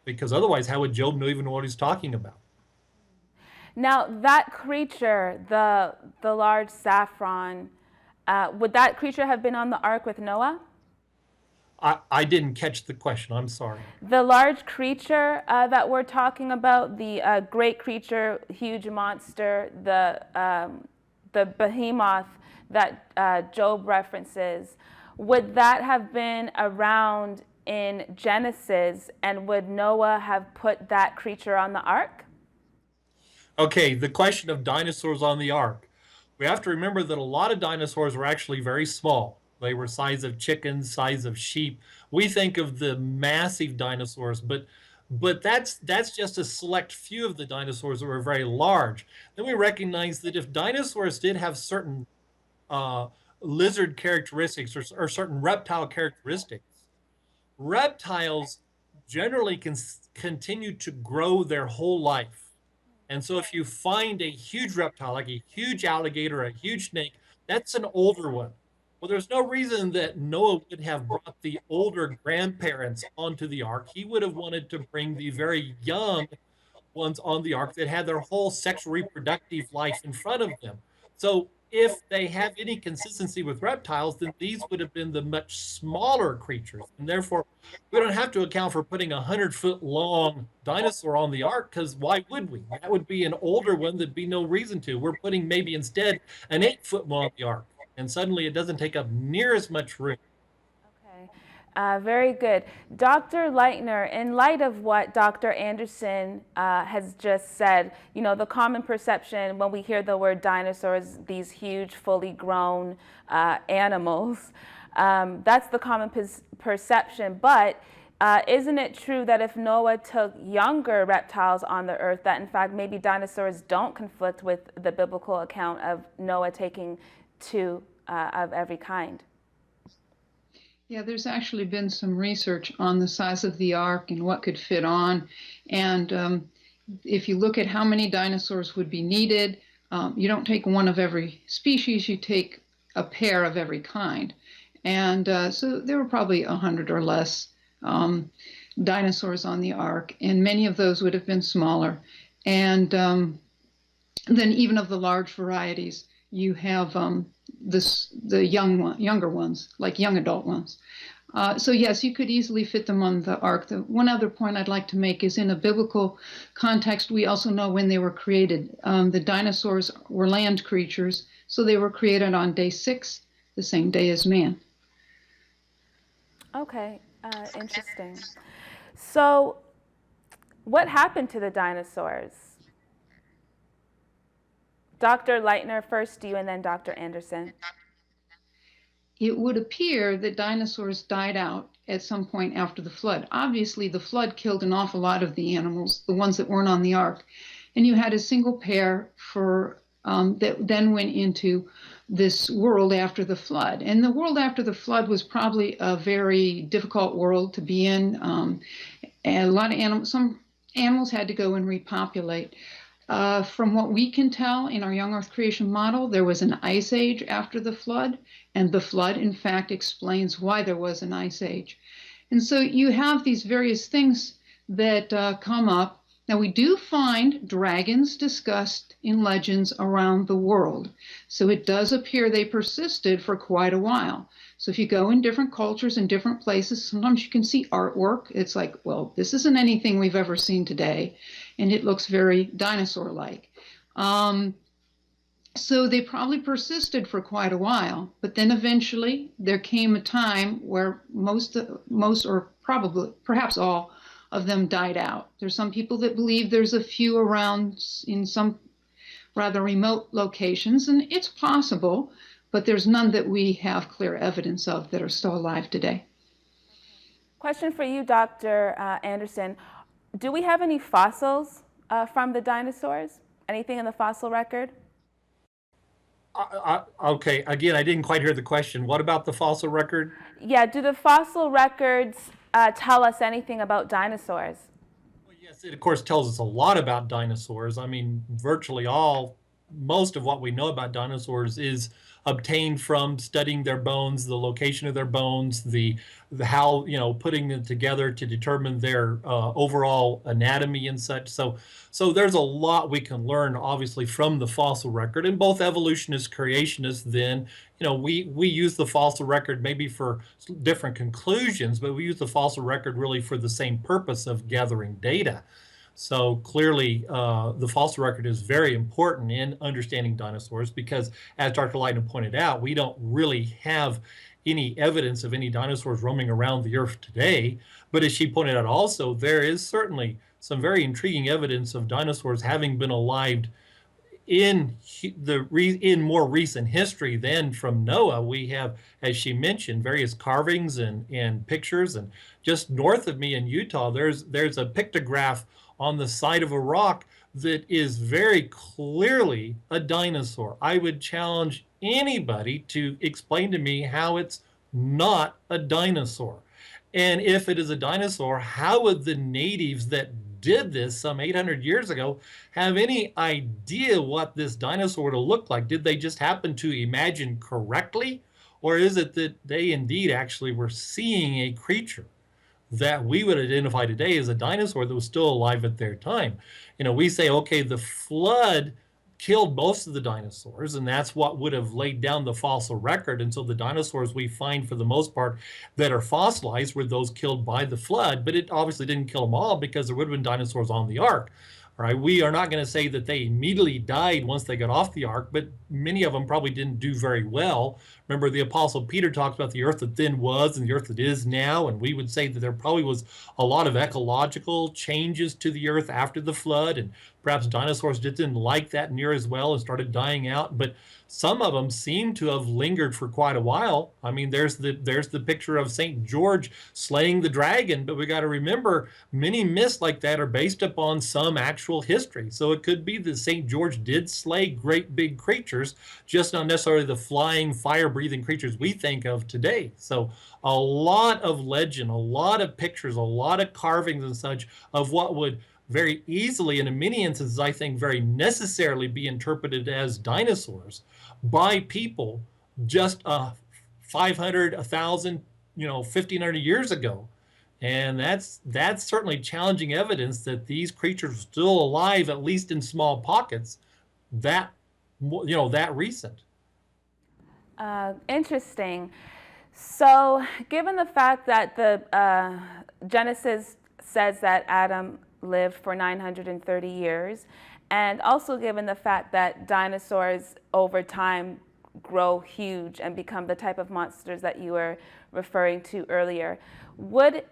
Because otherwise, how would Job even know what he's talking about? Now, that creature, the large saffron, would that creature have been on the ark with Noah? I didn't catch the question. I'm sorry. The large creature that we're talking about, the great creature, huge monster, the behemoth that Job references, would that have been around in Genesis, and would Noah have put that creature on the ark? Okay, the question of dinosaurs on the ark. We have to remember that a lot of dinosaurs were actually very small. They were size of chickens, size of sheep. We think of the massive dinosaurs, but that's just a select few of the dinosaurs that were very large. Then we recognize that if dinosaurs did have certain lizard characteristics or certain reptile characteristics, reptiles generally can continue to grow their whole life. And so if you find a huge reptile, like a huge alligator, a huge snake, that's an older one. Well, there's no reason that Noah would have brought the older grandparents onto the ark. He would have wanted to bring the very young ones on the ark that had their whole sexual reproductive life in front of them. So if they have any consistency with reptiles, then these would have been the much smaller creatures. And therefore, we don't have to account for putting a 100-foot long dinosaur on the ark, because why would we? That would be an older one. There'd be no reason to. We're putting maybe instead an 8-foot one on the ark. And suddenly it doesn't take up near as much room. Okay, very good. Dr. Lightner, in light of what Dr. Anderson has just said, the common perception when we hear the word dinosaurs, these huge, fully grown animals, that's the common perception. But isn't it true that if Noah took younger reptiles on the earth, that in fact maybe dinosaurs don't conflict with the biblical account of Noah taking two of every kind? Yeah, there's actually been some research on the size of the ark and what could fit on. And if you look at how many dinosaurs would be needed, you don't take one of every species, you take a pair of every kind. And so there were probably 100 or less dinosaurs on the ark, and many of those would have been smaller. And then even of the large varieties, you have the younger ones, like young adult ones. So yes, you could easily fit them on the ark. The one other point I'd like to make is in a biblical context, we also know when they were created. The dinosaurs were land creatures, so they were created on day 6, the same day as man. Okay, interesting. So what happened to the dinosaurs? Dr. Lightner, first you, and then Dr. Anderson. It would appear that dinosaurs died out at some point after the flood. Obviously, the flood killed an awful lot of the animals, the ones that weren't on the ark. And you had a single pair that then went into this world after the flood. And the world after the flood was probably a very difficult world to be in. And a lot of some animals had to go and repopulate. From what we can tell in our young Earth creation model, there was an ice age after the flood, and the flood, in fact, explains why there was an ice age. And so you have these various things that come up. Now, we do find dragons discussed in legends around the world. So it does appear they persisted for quite a while. So if you go in different cultures and different places, sometimes you can see artwork. It's like, well, this isn't anything we've ever seen today. And it looks very dinosaur-like. So they probably persisted for quite a while. But then eventually there came a time where most or probably, perhaps all, of them died out. There's some people that believe there's a few around in some rather remote locations, and it's possible, but there's none that we have clear evidence of that are still alive today. Question for you, Dr. Anderson. Do we have any fossils from the dinosaurs? Anything in the fossil record? Okay, again, I didn't quite hear the question. What about the fossil record? Yeah, do the fossil records tell us anything about dinosaurs? Well, yes, it of course tells us a lot about dinosaurs. I mean, virtually most of what we know about dinosaurs is obtained from studying their bones, the location of their bones, the how, putting them together to determine their overall anatomy and such. So there's a lot we can learn, obviously, from the fossil record. And both evolutionists, creationists, then, we use the fossil record maybe for different conclusions, but we use the fossil record really for the same purpose of gathering data. So clearly, the fossil record is very important in understanding dinosaurs because, as Dr. Lightner pointed out, we don't really have any evidence of any dinosaurs roaming around the Earth today. But as she pointed out also, there is certainly some very intriguing evidence of dinosaurs having been alive in more recent history than from Noah. We have, as she mentioned, various carvings and pictures. And just north of me in Utah, there's a pictograph on the side of a rock that is very clearly a dinosaur. I would challenge anybody to explain to me how it's not a dinosaur. And if it is a dinosaur, how would the natives that did this some 800 years ago have any idea what this dinosaur would have looked like? Did they just happen to imagine correctly? Or is it that they indeed actually were seeing a creature that we would identify today as a dinosaur that was still alive at their time? We say, okay, the flood killed most of the dinosaurs, and that's what would have laid down the fossil record. And so the dinosaurs we find, for the most part, that are fossilized were those killed by the flood, but it obviously didn't kill them all because there would have been dinosaurs on the ark. All right, we are not going to say that they immediately died once they got off the ark, but many of them probably didn't do very well. Remember, the Apostle Peter talks about the earth that then was and the earth that is now, and we would say that there probably was a lot of ecological changes to the earth after the flood, and perhaps dinosaurs didn't like that near as well and started dying out. But some of them seem to have lingered for quite a while. I mean, there's the picture of St. George slaying the dragon, but we got to remember many myths like that are based upon some actual history. So it could be that St. George did slay great big creatures, just not necessarily the flying, fire-breathing creatures we think of today. So a lot of legend, a lot of pictures, a lot of carvings and such of what would very easily, and in many instances, I think very necessarily be interpreted as dinosaurs by people just 500, 1,000, 1,500 years ago. And that's certainly challenging evidence that these creatures are still alive, at least in small pockets, that recent. Interesting. So, given the fact that the Genesis says that Adam lived for 930 years, and also given the fact that dinosaurs over time grow huge and become the type of monsters that you were referring to earlier, would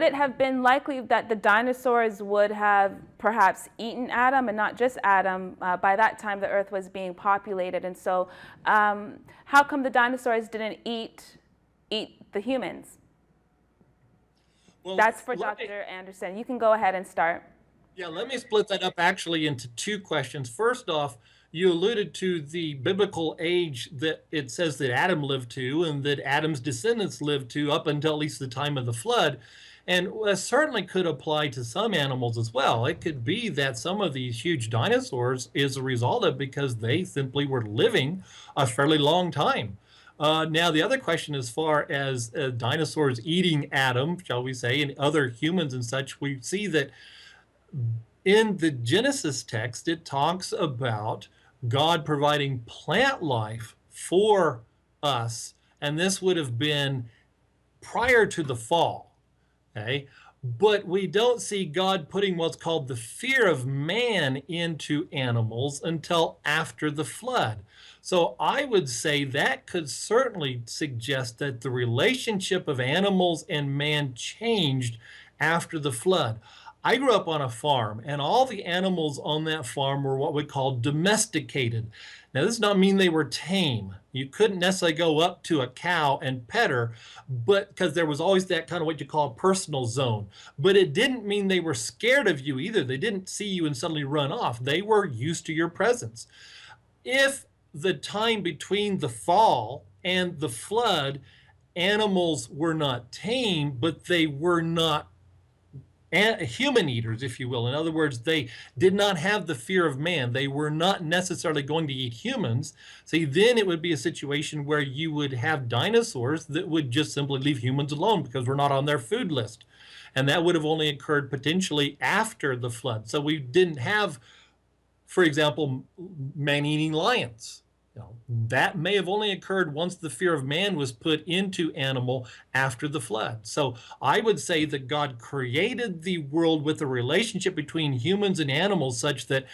it have been likely that the dinosaurs would have perhaps eaten Adam, and not just Adam? By that time, the Earth was being populated, and so how come the dinosaurs didn't eat the humans? Well, that's for Dr. Anderson. You can go ahead and start. Yeah, let me split that up actually into two questions. First off, you alluded to the biblical age that it says that Adam lived to and that Adam's descendants lived to up until at least the time of the flood. And that certainly could apply to some animals as well. It could be that some of these huge dinosaurs is a result of because they simply were living a fairly long time. Now, the other question, as far as dinosaurs eating Adam, shall we say, and other humans and such, we see that in the Genesis text, it talks about God providing plant life for us, and this would have been prior to the fall, okay? But we don't see God putting what's called the fear of man into animals until after the flood. So I would say that could certainly suggest that the relationship of animals and man changed after the flood. I grew up on a farm, and all the animals on that farm were what we call domesticated. Now, this does not mean they were tame. You couldn't necessarily go up to a cow and pet her, but because there was always that kind of what you call a personal zone. But it didn't mean they were scared of you either. They didn't see you and suddenly run off. They were used to your presence. If the time between the fall and the flood, animals were not tame, but they were not human eaters, if you will. In other words, they did not have the fear of man. They were not necessarily going to eat humans. See, then it would be a situation where you would have dinosaurs that would just simply leave humans alone because we're not on their food list. And that would have only occurred potentially after the flood. So we didn't have, for example, man-eating lions. That may have only occurred once the fear of man was put into animal after the flood. So I would say that God created the world with a relationship between humans and animals such that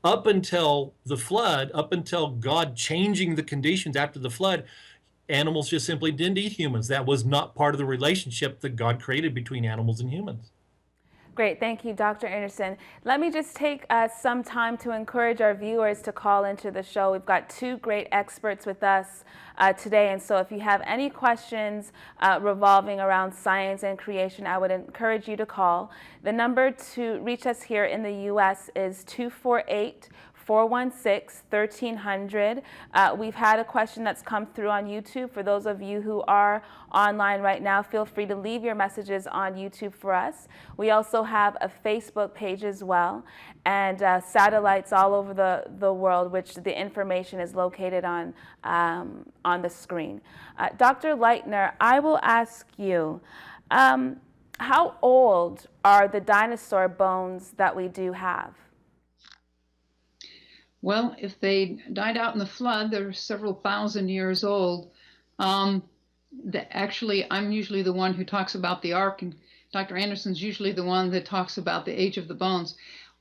up until the flood, up until God changing the conditions after the flood, animals just simply didn't eat humans. That was not part of the relationship that God created between animals and humans. Great, thank you, Dr. Anderson. Let me just take some time to encourage our viewers to call into the show. We've got two great experts with us today, and so if you have any questions revolving around science and creation, I would encourage you to call. The number to reach us here in the U.S. is 248-416-1300. We've had a question that's come through on YouTube. For those of you who are online right now, feel free to leave your messages on YouTube for us. We also have a Facebook page as well, and satellites all over the world, which the information is located on the screen. Dr. Lightner, I will ask you, how old are the dinosaur bones that we do have? Well, if they died out in the flood, they're several thousand years old. Actually, I'm usually the one who talks about the ark, and Dr. Anderson's usually the one that talks about the age of the bones.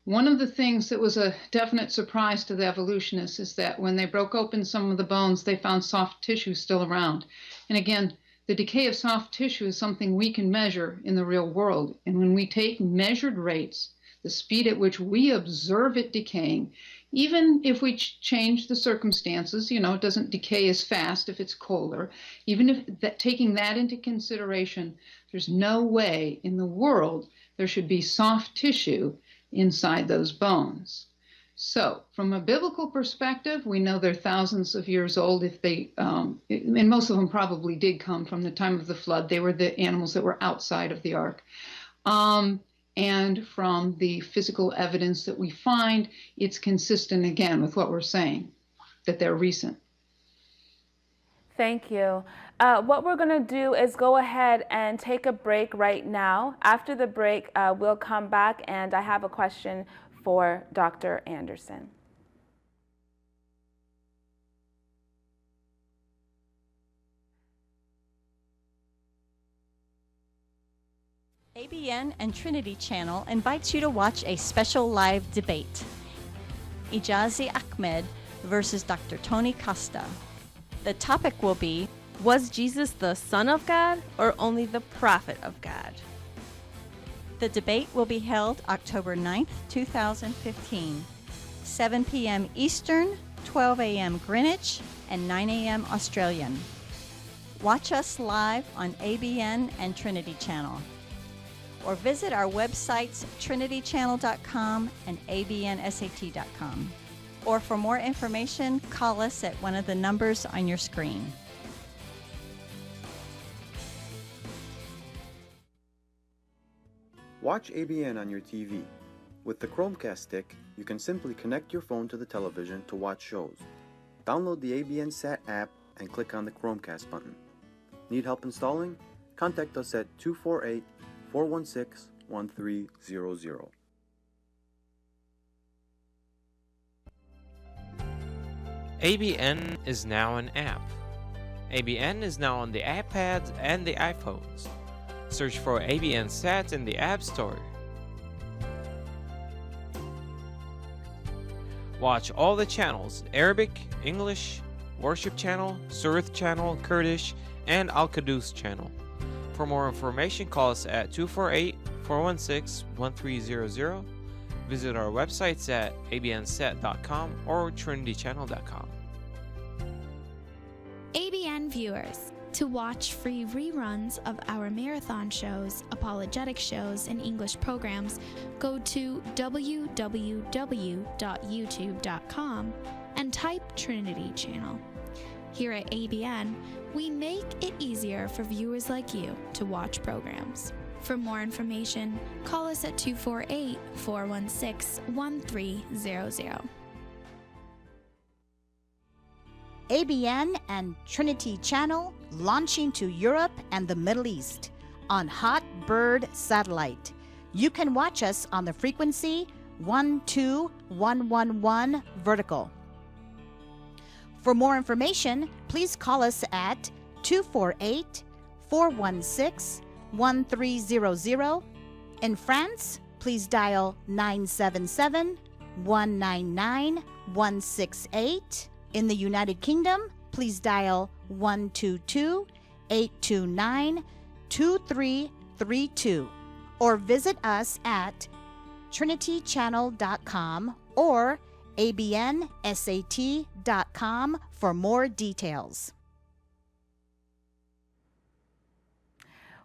One of the things that was a definite surprise to the evolutionists is that when they broke open some of the bones, they found soft tissue still around. And again, the decay of soft tissue is something we can measure in the real world. And when we take measured rates, the speed at which we observe it decaying, even if we change the circumstances, it doesn't decay as fast if it's colder. Even if taking that into consideration, there's no way in the world there should be soft tissue inside those bones. So from a biblical perspective, we know they're thousands of years old. If they, and most of them probably did come from the time of the flood. They were the animals that were outside of the ark. and from the physical evidence that we find, it's consistent again with what we're saying, that they're recent. Thank you. What we're going to do is go ahead and take a break right now. After the break, we'll come back, and I have a question for Dr. Anderson. ABN and Trinity Channel invites you to watch a special live debate. Ijazi Ahmed versus Dr. Tony Costa. The topic will be, Was Jesus the Son of God or only the prophet of God? the debate will be held October 9th, 2015, 7 p.m. Eastern, 12 a.m. Greenwich, and 9 a.m. Australian. Watch us live on ABN and Trinity Channel, or visit our websites trinitychannel.com and abnsat.com. Or for more information, call us at one of the numbers on your screen. Watch ABN on your TV. With the Chromecast stick, you can simply connect your phone to the television to watch shows. Download the ABN Sat app and click on the Chromecast button. Need help installing? Contact us at 248-416-1300. ABN is now an app. ABN is now on the iPads and the iPhones. Search for ABN Sat in the App Store. Watch all the channels: Arabic, English, Worship Channel, Surth Channel, Kurdish, and Al Qudus Channel. For more information, call us at 248-416-1300. Visit our websites at abnsat.com or trinitychannel.com. ABN viewers, to watch free reruns of our marathon shows, apologetic shows, and English programs, go to www.youtube.com and type Trinity Channel. Here at ABN, we make it easier for viewers like you to watch programs. For more information, call us at 248-416-1300. ABN and Trinity Channel launching to Europe and the Middle East on Hot Bird Satellite. You can watch us on the frequency 12111 vertical. For more information, please call us at 248-416-1300. In France, please dial 977-199-168. In the United Kingdom, please dial 122-829-2332 or visit us at trinitychannel.com or abnsat.com for more details.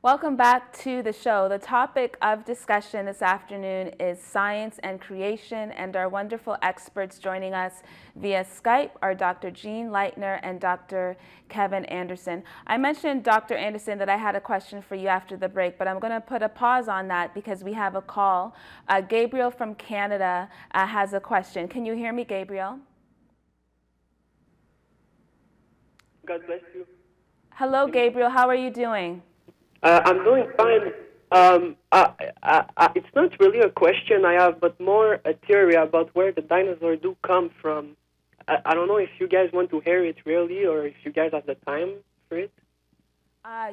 Welcome back to the show. The topic of discussion this afternoon is science and creation, and our wonderful experts joining us via Skype are Dr. Jean Lightner and Dr. Kevin Anderson. I mentioned, Dr. Anderson, that I had a question for you after the break, but I'm going to put a pause on that because we have a call. Gabriel from Canada has a question. Can you hear me, Gabriel? God bless you. Hello, Gabriel. How are you doing? I'm doing fine. It's not really a question I have, but more a theory about where the dinosaurs do come from. I don't know if you guys want to hear it really, or if you guys have the time for it.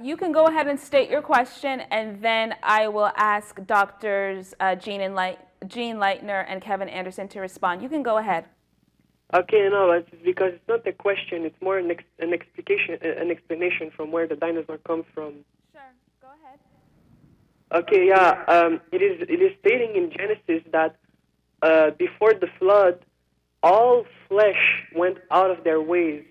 You can go ahead and state your question, and then I will ask Doctors Jean Lightner and Kevin Anderson to respond. You can go ahead. Okay, no, it's because it's not a question. It's more an explanation from where the dinosaur comes from. Go ahead. Okay, yeah. It is stating in Genesis that before the flood, all flesh went out of their ways.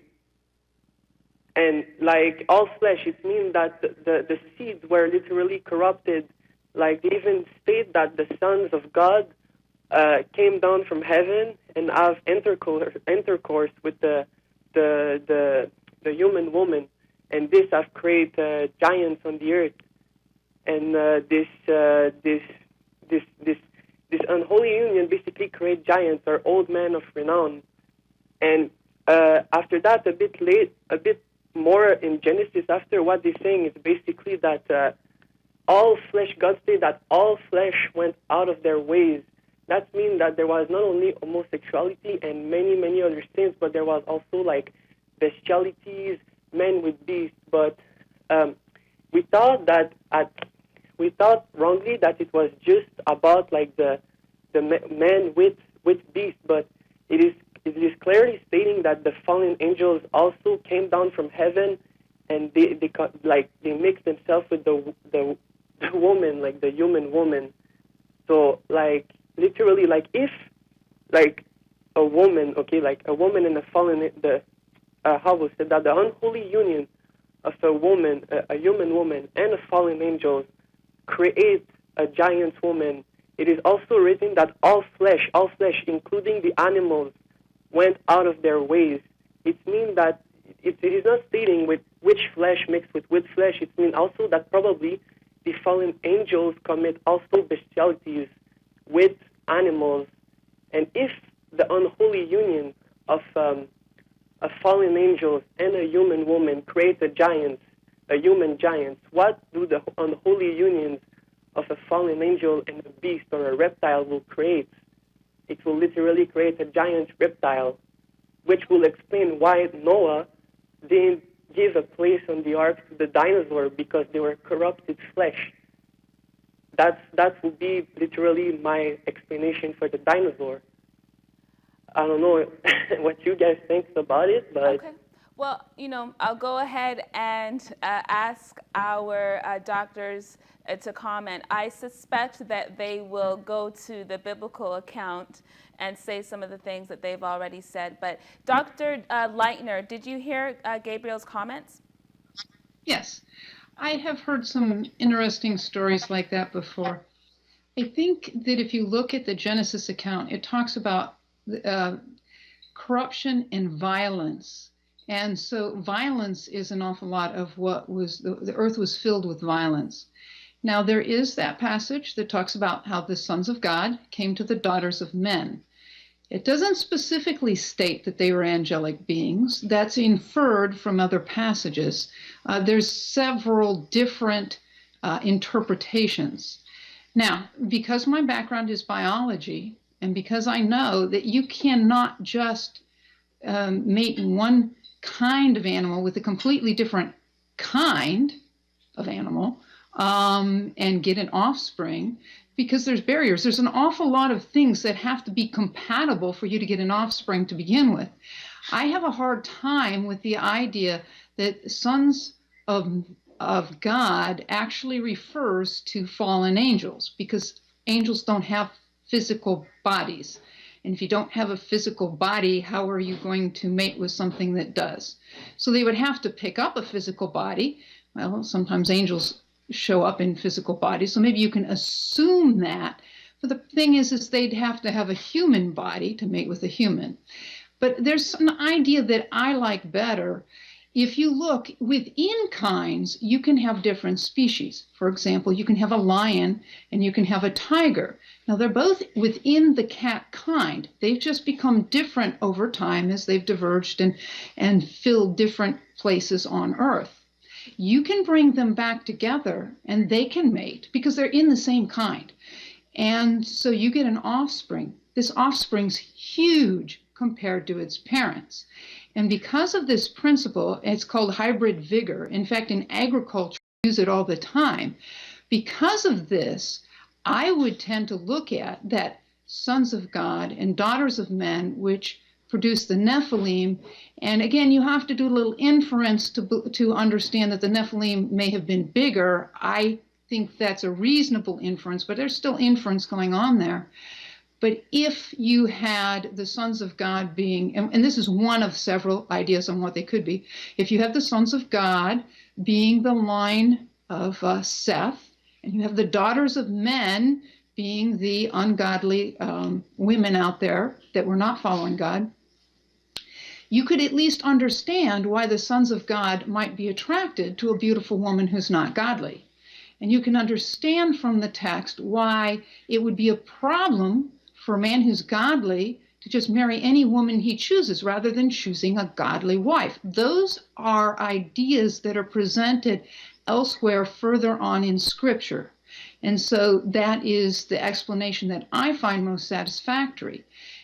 And like all flesh, it means that the seeds were literally corrupted. Like they even state that the sons of God came down from heaven and have intercourse with the human woman, and this have created giants on the earth. And this this unholy union basically create giants or old men of renown. And after that, a bit more in Genesis, after what they're saying is basically that all flesh, God said that all flesh went out of their ways. That means that there was not only homosexuality and many other sins, but there was also like bestialities, men with beasts. But we thought wrongly that it was just about like the men with beasts, but it is clearly stating that the fallen angels also came down from heaven, and they mixed themselves with the woman, like the human woman. So like literally, like if like a woman, okay, like a woman and a fallen, how was it that the unholy union of a woman, a human woman, and a fallen angel create a giant woman. It is also written that all flesh, including the animals, went out of their ways. It means that it is not stating with which flesh mixed with which flesh. It means also that probably the fallen angels commit also bestialities with animals. And if the unholy union of fallen angels and a human woman create a human giant, what do the unholy unions of a fallen angel and a beast or a reptile will create? It will literally create a giant reptile, which will explain why Noah didn't give a place on the ark to the dinosaur, because they were corrupted flesh. That would be literally my explanation for the dinosaur. I don't know what you guys think about it, but... Okay. Well, I'll go ahead and ask our doctors to comment. I suspect that they will go to the biblical account and say some of the things that they've already said. But Dr. Lightner, did you hear Gabriel's comments? Yes, I have heard some interesting stories like that before. I think that if you look at the Genesis account, it talks about corruption and violence. And so violence is an awful lot of what was, the earth was filled with violence. Now there is that passage that talks about how the sons of God came to the daughters of men. It doesn't specifically state that they were angelic beings. That's inferred from other passages. There's several different interpretations. Now, because my background is biology, and because I know that you cannot just mate one kind of animal with a completely different kind of animal and get an offspring, because there's barriers. There's an awful lot of things that have to be compatible for you to get an offspring to begin with. I have a hard time with the idea that sons of God actually refers to fallen angels, because angels don't have physical bodies. And if you don't have a physical body, how are you going to mate with something that does? So they would have to pick up a physical body. Well, sometimes angels show up in physical bodies, so maybe you can assume that. But the thing is they'd have to have a human body to mate with a human. But there's an idea that I like better. If you look within kinds, you can have different species. For example, you can have a lion and you can have a tiger. Now, they're both within the cat kind. They've just become different over time as they've diverged and filled different places on Earth. You can bring them back together and they can mate because they're in the same kind. And so you get an offspring. This offspring's huge compared to its parents. And because of this principle, it's called hybrid vigor. In fact, in agriculture, we use it all the time. Because of this, I would tend to look at that sons of God and daughters of men, which produce the Nephilim. And again, you have to do a little inference to understand that the Nephilim may have been bigger. I think that's a reasonable inference, but there's still inference going on there. But if you had the sons of God being, and this is one of several ideas on what they could be, if you have the sons of God being the line of Seth, and you have the daughters of men being the ungodly women out there that were not following God, you could at least understand why the sons of God might be attracted to a beautiful woman who's not godly. And you can understand from the text why it would be a problem for a man who's godly to just marry any woman he chooses rather than choosing a godly wife. Those are ideas that are presented elsewhere further on in Scripture. And so that is the explanation that I find most satisfactory.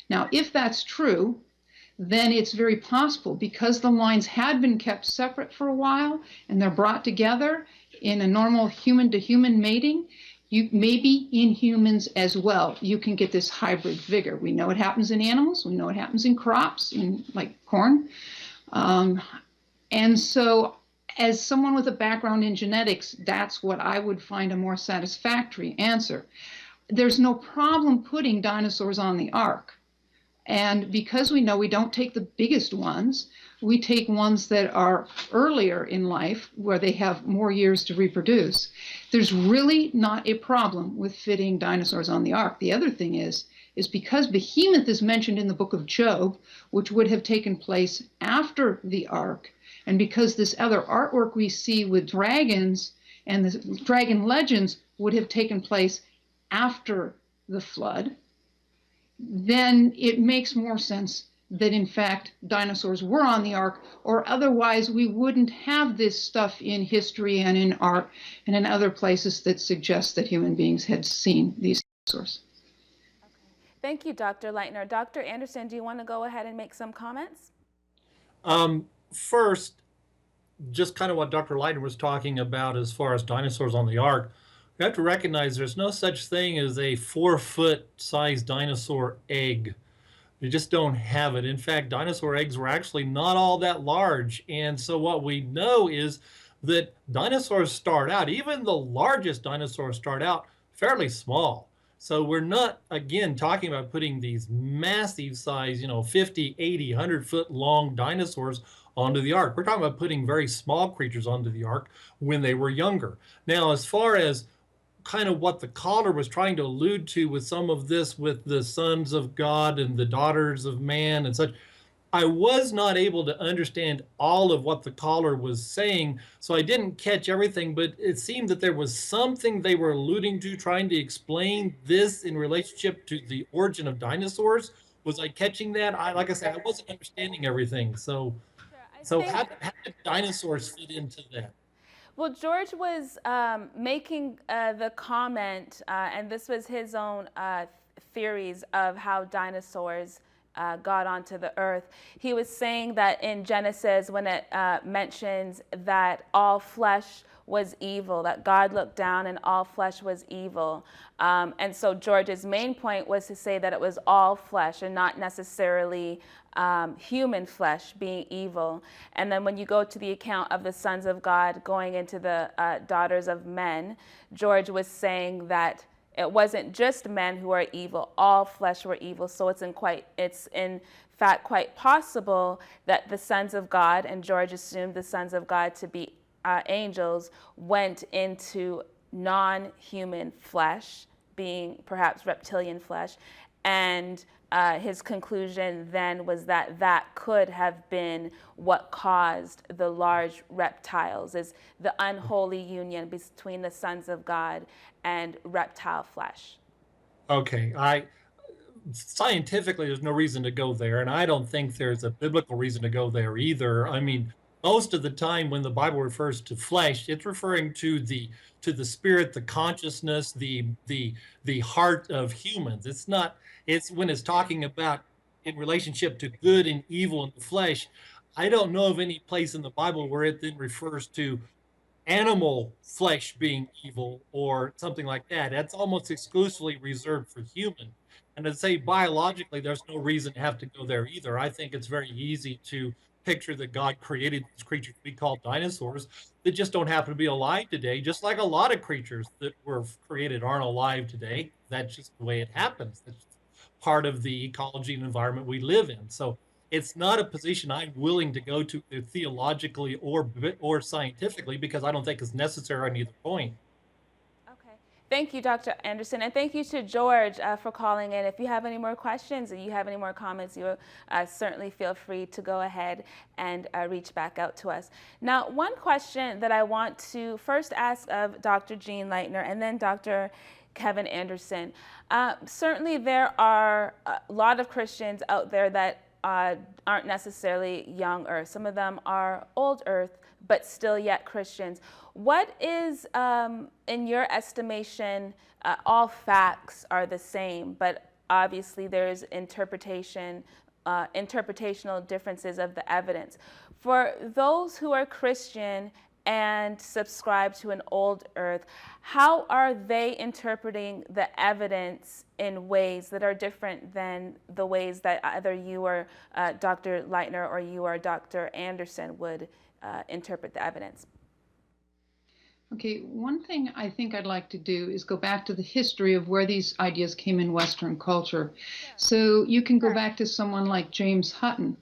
Now, if that's true, then it's very possible, because the lines had been kept separate for a while and they're brought together in a normal human-to-human mating, maybe in humans as well, you can get this hybrid vigor. We know it happens in animals. We know it happens in crops, in like corn. And so as someone with a background in genetics, that's what I would find a more satisfactory answer. There's no problem putting dinosaurs on the ark. And because we know we don't take the biggest ones, we take ones that are earlier in life where they have more years to reproduce. There's really not a problem with fitting dinosaurs on the ark. The other thing is because Behemoth is mentioned in the book of Job, which would have taken place after the ark, and because this other artwork we see with dragons and the dragon legends would have taken place after the flood, then it makes more sense that in fact dinosaurs were on the ark, or otherwise we wouldn't have this stuff in history and in art and in other places that suggest that human beings had seen these dinosaurs. Thank you, Dr. Lightner. Dr. Anderson, do you want to go ahead and make some comments? First, just kind of what Dr. Lightner was talking about as far as dinosaurs on the ark. You have to recognize there's no such thing as a 4-foot sized dinosaur egg. You just don't have it. In fact, dinosaur eggs were actually not all that large. And so what we know is that dinosaurs start out, even the largest dinosaurs start out fairly small. So we're not, again, talking about putting these massive size, 50, 80, 100-foot long dinosaurs onto the ark. We're talking about putting very small creatures onto the ark when they were younger. Now, as far as kind of what the caller was trying to allude to with some of this, with the sons of God and the daughters of man and such, I was not able to understand all of what the caller was saying, so I didn't catch everything, but it seemed that there was something they were alluding to, trying to explain this in relationship to the origin of dinosaurs. Was I catching that? Like I said, I wasn't understanding everything. So how did dinosaurs fit into that? Well, George was making the comment, and this was his own theories of how dinosaurs got onto the earth. He was saying that in Genesis, when it mentions that all flesh was evil, that God looked down and all flesh was evil. And so George's main point was to say that it was all flesh and not necessarily human flesh being evil. And then when you go to the account of the sons of God going into the daughters of men, George was saying that it wasn't just men who are evil, all flesh were evil. So it's in fact quite possible that the sons of God, and George assumed the sons of God to be angels, went into non-human flesh, being perhaps reptilian flesh, and his conclusion then was that that could have been what caused the large reptiles, is the unholy union between the sons of God and reptile flesh. Okay, scientifically, there's no reason to go there, and I don't think there's a biblical reason to go there either. I mean, most of the time when the Bible refers to flesh, it's referring to the spirit, the consciousness, the heart of humans. It's when it's talking about in relationship to good and evil in the flesh. I don't know of any place in the Bible where it then refers to animal flesh being evil or something like that. That's almost exclusively reserved for human. And to say biologically, there's no reason to have to go there either. I think it's very easy to picture that God created these creatures we call dinosaurs that just don't happen to be alive today, just like a lot of creatures that were created aren't alive today. That's just the way it happens. That's part of the ecology and environment we live in. So it's not a position I'm willing to go to theologically or scientifically, because I don't think it's necessary on either point. Okay. Thank you, Dr. Anderson, and thank you to George for calling in. If you have any more questions or you have any more comments, you certainly feel free to go ahead and reach back out to us. Now, one question that I want to first ask of Dr. Jean Lightner and then Dr. Kevin Anderson. Certainly there are a lot of Christians out there that aren't necessarily young Earth. Some of them are old Earth, but still yet Christians. What is, in your estimation, all facts are the same, but obviously there's interpretational differences of the evidence. For those who are Christian and subscribe to an old Earth, how are they interpreting the evidence in ways that are different than the ways that either you or Dr. Lightner or you or Dr. Anderson would interpret the evidence? Okay, one thing I think I'd like to do is go back to the history of where these ideas came in Western culture. So you can go back to someone like James Hutton.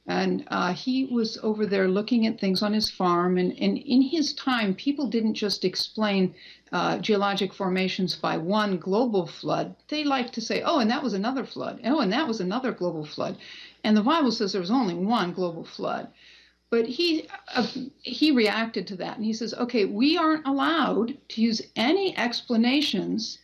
And he was over there looking at things on his farm. And in his time, people didn't just explain geologic formations by one global flood. They liked to say, oh, and that was another flood. Oh, and that was another global flood. And the Bible says there was only one global flood. But he reacted to that. And he says, okay, we aren't allowed to use any explanations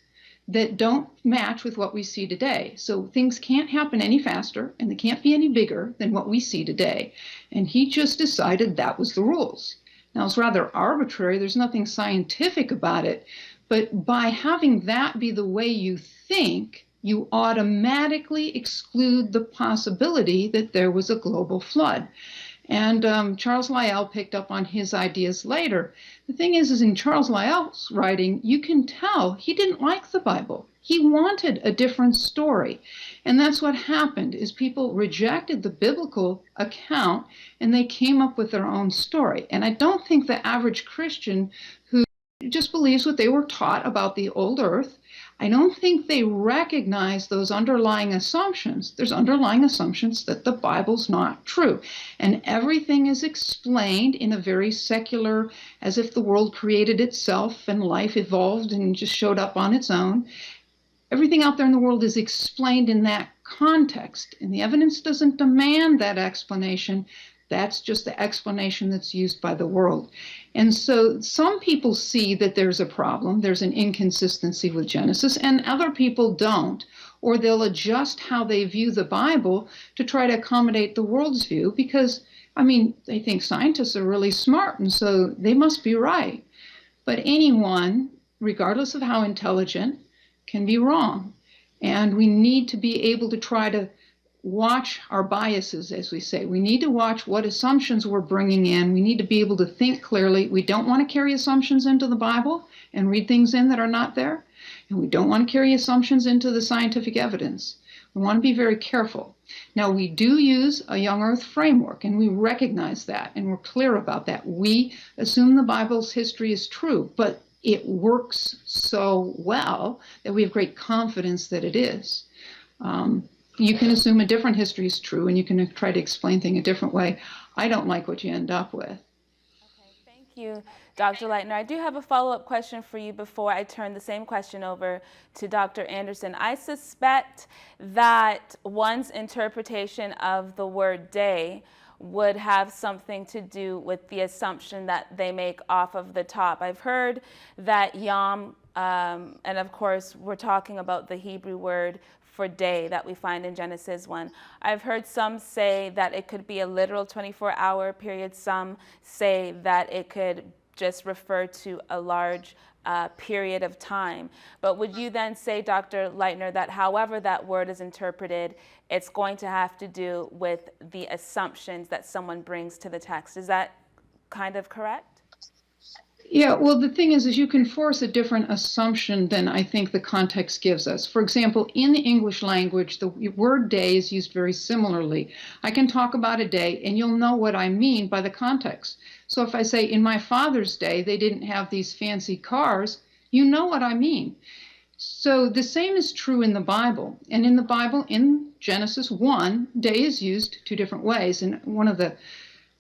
that don't match with what we see today. So things can't happen any faster and they can't be any bigger than what we see today. And he just decided that was the rules. Now it's rather arbitrary, there's nothing scientific about it, but by having that be the way you think, you automatically exclude the possibility that there was a global flood. And Charles Lyell picked up on his ideas later. The thing is in Charles Lyell's writing, you can tell he didn't like the Bible. He wanted a different story. And that's what happened, is people rejected the biblical account and they came up with their own story. And I don't think the average Christian who just believes what they were taught about the old earth, I don't think they recognize those underlying assumptions. There's underlying assumptions that the Bible's not true. And everything is explained in a very secular, as if the world created itself and life evolved and just showed up on its own. Everything out there in the world is explained in that context. And the evidence doesn't demand that explanation. That's just the explanation that's used by the world. And so some people see that there's a problem, there's an inconsistency with Genesis, and other people don't. Or they'll adjust how they view the Bible to try to accommodate the world's view because, I mean, they think scientists are really smart and so they must be right. But anyone, regardless of how intelligent, can be wrong. And we need to be able to try to watch our biases, as we say. We need to watch what assumptions we're bringing in. We need to be able to think clearly. We don't want to carry assumptions into the Bible and read things in that are not there. And we don't want to carry assumptions into the scientific evidence. We want to be very careful. Now, we do use a young earth framework, and we recognize that, and we're clear about that. We assume the Bible's history is true, but it works so well that we have great confidence that it is. You can assume a different history is true, and you can try to explain things a different way. I don't like what you end up with. Okay, thank you, Dr. Lightner. I do have a follow-up question for you before I turn the same question over to Dr. Anderson. I suspect that one's interpretation of the word day would have something to do with the assumption that they make off of the top. I've heard that Yom, and of course we're talking about the Hebrew word for day that we find in Genesis 1. I've heard some say that it could be a literal 24-hour period. Some say that it could just refer to a large period of time. But would you then say, Dr. Lightner, that however that word is interpreted, it's going to have to do with the assumptions that someone brings to the text? Is that kind of correct? Yeah, well, the thing is you can force a different assumption than I think the context gives us. For example, in the English language, the word day is used very similarly. I can talk about a day, and you'll know what I mean by the context. So if I say, in my father's day, they didn't have these fancy cars, you know what I mean. So the same is true in the Bible. And in the Bible, in Genesis 1, day is used two different ways. And one of the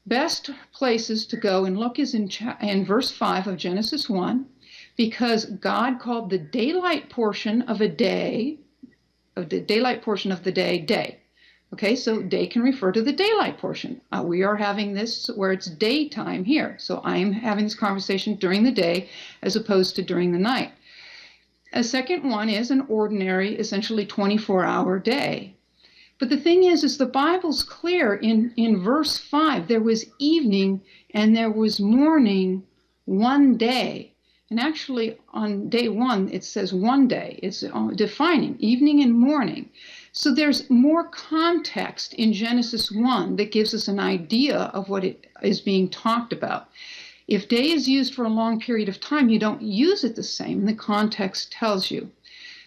best places to go and look is in verse 5 of Genesis 1. because God called the daylight portion of a day, of the daylight portion of the day, day. Okay, so day can refer to the daylight portion. We are having this where it's daytime here. So I'm having this conversation during the day as opposed to during the night. A second one is an ordinary, essentially 24-hour day. But the thing is the Bible's clear in verse 5, there was evening and there was morning one day. And actually on day 1, it says one day. It's defining evening and morning. So there's more context in Genesis 1 that gives us an idea of what it is being talked about. If day is used for a long period of time, you don't use it the same, and the context tells you.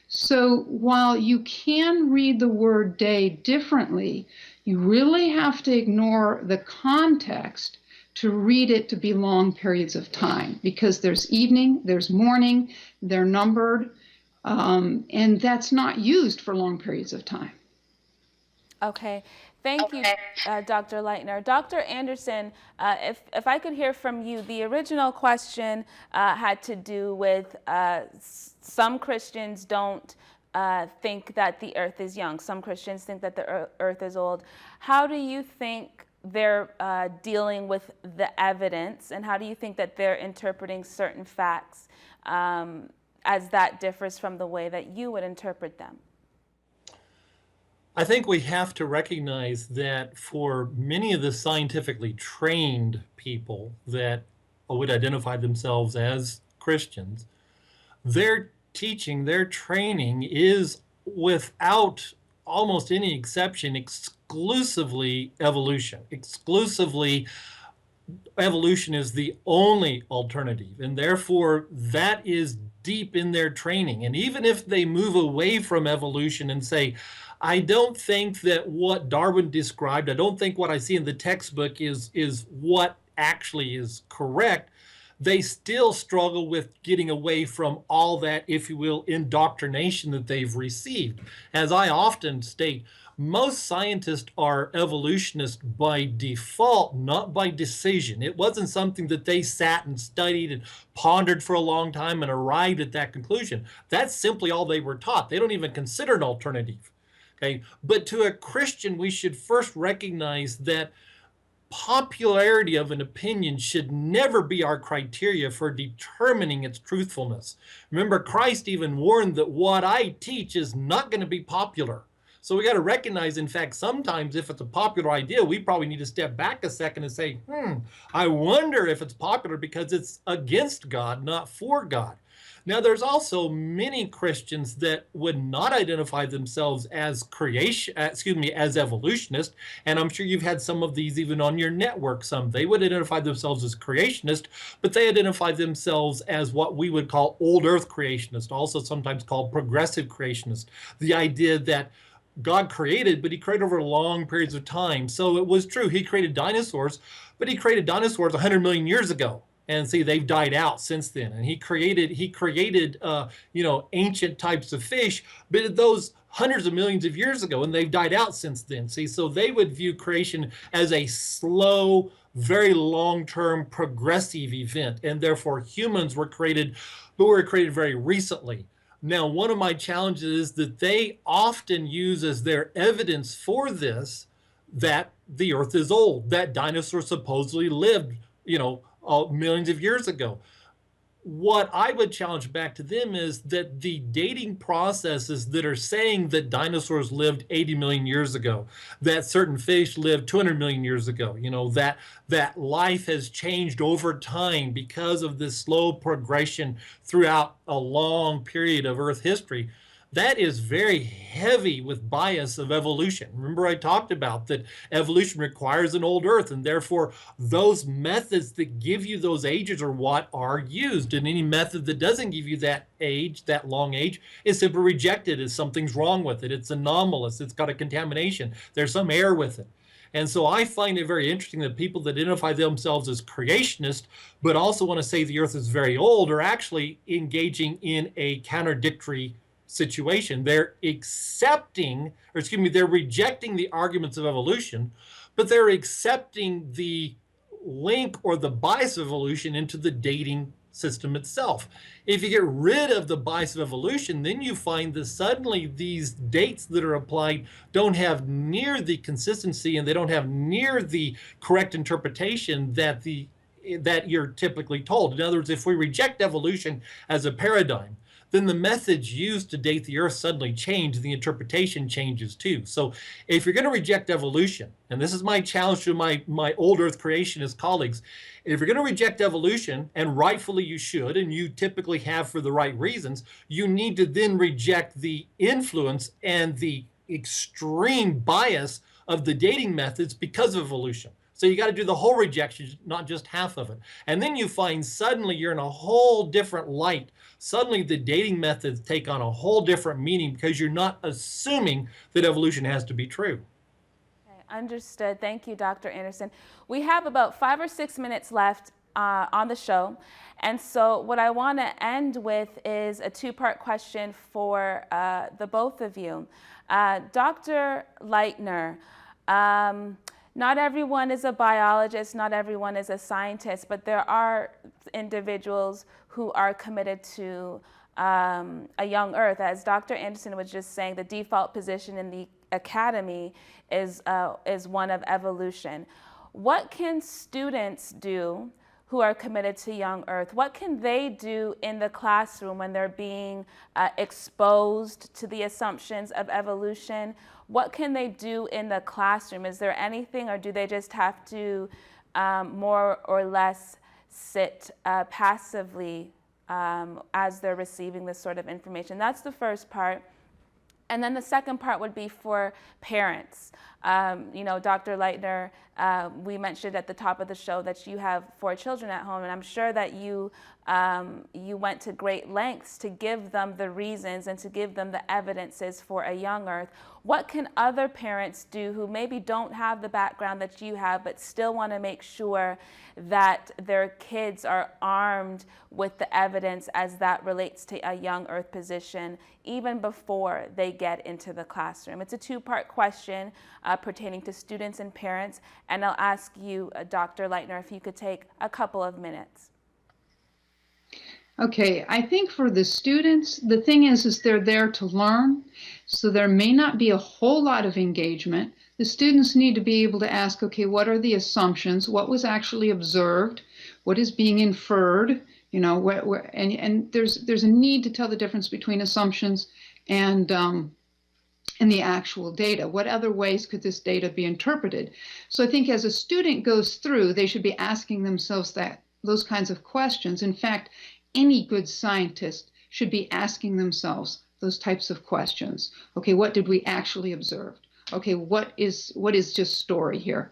So while you can read the word day differently, you really have to ignore the context to read it to be long periods of time, because there's evening, there's morning, they're numbered, and that's not used for long periods of time. Okay. Thank you, Dr. Lightner. Dr. Anderson, if I could hear from you, the original question had to do with some Christians don't think that the earth is young. Some Christians think that the earth is old. How do you think they're dealing with the evidence, and how do you think that they're interpreting certain facts as that differs from the way that you would interpret them? I think we have to recognize that for many of the scientifically trained people that would identify themselves as Christians, their teaching, their training is, without almost any exception, exclusively evolution. Exclusively, evolution is the only alternative, and therefore that is deep in their training. And even if they move away from evolution and say, I don't think that what Darwin described, I don't think what I see in the textbook is what actually is correct, they still struggle with getting away from all that, if you will, indoctrination that they've received. As I often state, most scientists are evolutionists by default, not by decision. It wasn't something that they sat and studied and pondered for a long time and arrived at that conclusion. That's simply all they were taught. They don't even consider an alternative. Okay, but to a Christian, we should first recognize that popularity of an opinion should never be our criteria for determining its truthfulness. Remember, Christ even warned that what I teach is not going to be popular. So we got to recognize, in fact, sometimes if it's a popular idea, we probably need to step back a second and say, I wonder if it's popular because it's against God, not for God. Now, there's also many Christians that would not identify themselves as as evolutionists, and I'm sure you've had some of these even on your network. Some they would identify themselves as creationist, but they identify themselves as what we would call old Earth creationist, also sometimes called progressive creationist. The idea that God created, but he created over long periods of time. So it was true, he created dinosaurs, but he created dinosaurs 100 million years ago. And see, they've died out since then. And he created ancient types of fish, but those hundreds of millions of years ago, and they've died out since then. See, so they would view creation as a slow, very long-term progressive event. And therefore humans were created, but were created very recently. Now, one of my challenges is that they often use as their evidence for this that the earth is old, that dinosaurs supposedly lived, millions of years ago. What I would challenge back to them is that the dating processes that are saying that dinosaurs lived 80 million years ago, that certain fish lived 200 million years ago, that life has changed over time because of this slow progression throughout a long period of Earth history, that is very heavy with bias of evolution. Remember, I talked about that evolution requires an old Earth, and therefore those methods that give you those ages are what are used. And any method that doesn't give you that age, that long age, is simply rejected as something's wrong with it. It's anomalous. It's got a contamination. There's some error with it. And so I find it very interesting that people that identify themselves as creationists, but also want to say the Earth is very old, are actually engaging in a contradictory situation. They're they're rejecting the arguments of evolution, but they're accepting the link or the bias of evolution into the dating system itself. If you get rid of the bias of evolution, then you find that suddenly these dates that are applied don't have near the consistency, and they don't have near the correct interpretation that you're typically told. In other words, if we reject evolution as a paradigm, then the methods used to date the Earth suddenly change, the interpretation changes too. So if you're going to reject evolution, and this is my challenge to my old Earth creationist colleagues, if you're going to reject evolution, and rightfully you should, and you typically have for the right reasons, you need to then reject the influence and the extreme bias of the dating methods because of evolution. So you got to do the whole rejection, not just half of it. And then you find suddenly you're in a whole different light. Suddenly the dating methods take on a whole different meaning because you're not assuming that evolution has to be true. Okay, understood. Thank you, Dr. Anderson. We have about 5 or 6 minutes left on the show. And so what I want to end with is a two-part question for the both of you. Dr. Lightner, not everyone is a biologist, not everyone is a scientist, but there are individuals who are committed to a young Earth. As Dr. Anderson was just saying, the default position in the academy is one of evolution. What can students do who are committed to young Earth? What can they do in the classroom when they're being exposed to the assumptions of evolution? What can they do in the classroom? Is there anything, or do they just have to more or less sit passively as they're receiving this sort of information? That's the first part. And then the second part would be for parents. You know, Dr. Lightner, we mentioned at the top of the show that you have 4 children at home, and I'm sure that you went to great lengths to give them the reasons and to give them the evidences for a young Earth. What can other parents do who maybe don't have the background that you have, but still want to make sure that their kids are armed with the evidence as that relates to a young Earth position, even before they get into the classroom? It's a two-part question pertaining to students and parents, and I'll ask you, Dr. Lightner, if you could take a couple of minutes. Okay, I think for the students, the thing is they're there to learn, so there may not be a whole lot of engagement. The students need to be able to ask, okay, what are the assumptions? What was actually observed? What is being inferred? You know, and there's a need to tell the difference between assumptions and the actual data. What other ways could this data be interpreted? So I think as a student goes through, they should be asking themselves those kinds of questions. In fact, any good scientist should be asking themselves those types of questions. Okay, what did we actually observe? Okay, what is just story here?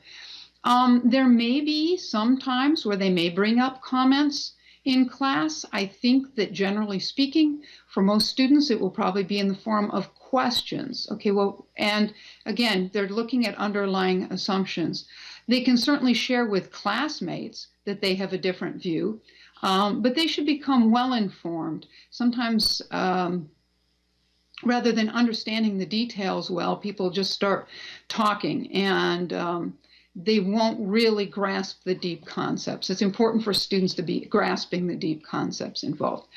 There may be some times where they may bring up comments in class. I think that generally speaking, for most students, it will probably be in the form of questions. Okay, well, and again, they're looking at underlying assumptions. They can certainly share with classmates that they have a different view, but they should become well-informed. Sometimes, rather than understanding the details well, people just start talking, and they won't really grasp the deep concepts. It's important for students to be grasping the deep concepts involved.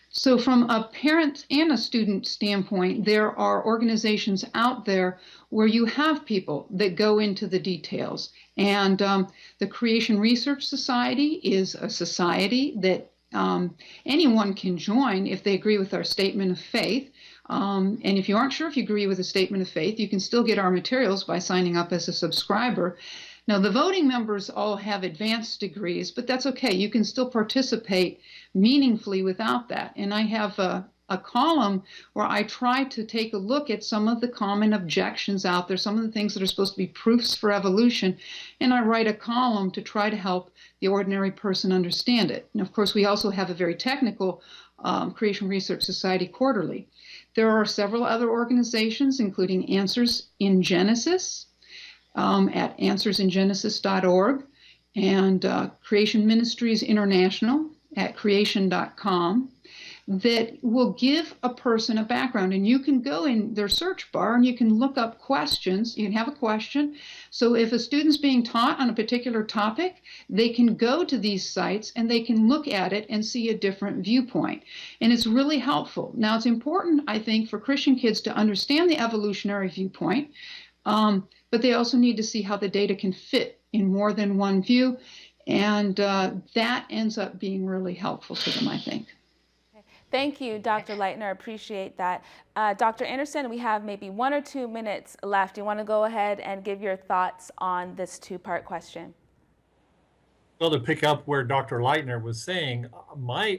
So from a parent and a student standpoint, there are organizations out there where you have people that go into the details. And the Creation Research Society is a society that anyone can join if they agree with our statement of faith. And if you aren't sure if you agree with the statement of faith, you can still get our materials by signing up as a subscriber. Now, the voting members all have advanced degrees, but that's okay. You can still participate meaningfully without that. And I have a column where I try to take a look at some of the common objections out there, some of the things that are supposed to be proofs for evolution, and I write a column to try to help the ordinary person understand it. And of course, we also have a very technical Creation Research Society quarterly. There are several other organizations, including Answers in Genesis at answersingenesis.org, and Creation Ministries International at creation.com. that will give a person a background. And you can go in their search bar and you can look up questions. You can have a question. So if a student's being taught on a particular topic, they can go to these sites and they can look at it and see a different viewpoint. And it's really helpful. Now, it's important, I think, for Christian kids to understand the evolutionary viewpoint, but they also need to see how the data can fit in more than one view. And that ends up being really helpful to them, I think. Thank you, Dr. Lightner. Appreciate that. Dr. Anderson, we have maybe 1 or 2 minutes left. You want to go ahead and give your thoughts on this two-part question? Well, to pick up where Dr. Lightner was saying,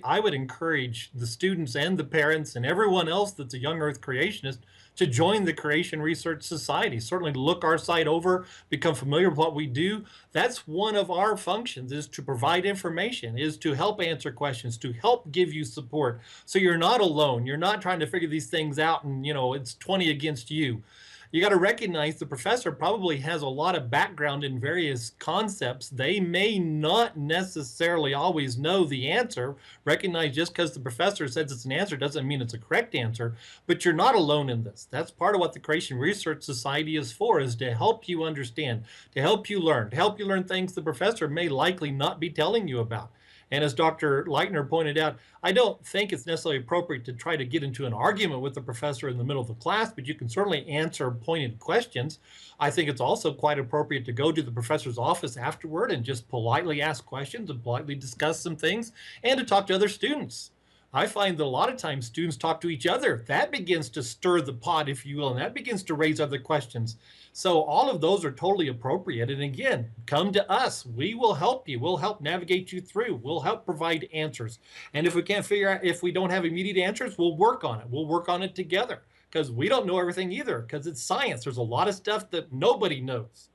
I would encourage the students and the parents and everyone else that's a young Earth creationist to join the Creation Research Society. Certainly look our site over, become familiar with what we do. That's one of our functions, is to provide information, is to help answer questions, to help give you support. So you're not alone. You're not trying to figure these things out and, it's 20 against you. You got to recognize the professor probably has a lot of background in various concepts. They may not necessarily always know the answer. Recognize just because the professor says it's an answer doesn't mean it's a correct answer, but you're not alone in this. That's part of what the Creation Research Society is for, is to help you understand, to help you learn things the professor may likely not be telling you about. And as Dr. Lightner pointed out, I don't think it's necessarily appropriate to try to get into an argument with the professor in the middle of the class, but you can certainly answer pointed questions. I think it's also quite appropriate to go to the professor's office afterward and just politely ask questions and politely discuss some things, and to talk to other students. I find that a lot of times students talk to each other. That begins to stir the pot, if you will, and that begins to raise other questions. So all of those are totally appropriate. And again, come to us. We will help you. We'll help navigate you through. We'll help provide answers. And if we can't figure out, if we don't have immediate answers, we'll work on it. We'll work on it together, because we don't know everything either, because it's science. There's a lot of stuff that nobody knows.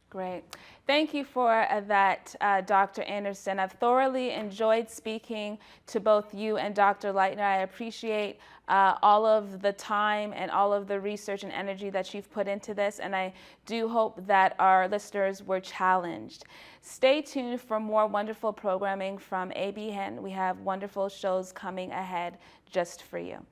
Great. Thank you for that, Dr. Anderson. I've thoroughly enjoyed speaking to both you and Dr. Lightner. I appreciate all of the time and all of the research and energy that you've put into this, and I do hope that our listeners were challenged. Stay tuned for more wonderful programming from ABN. We have wonderful shows coming ahead just for you.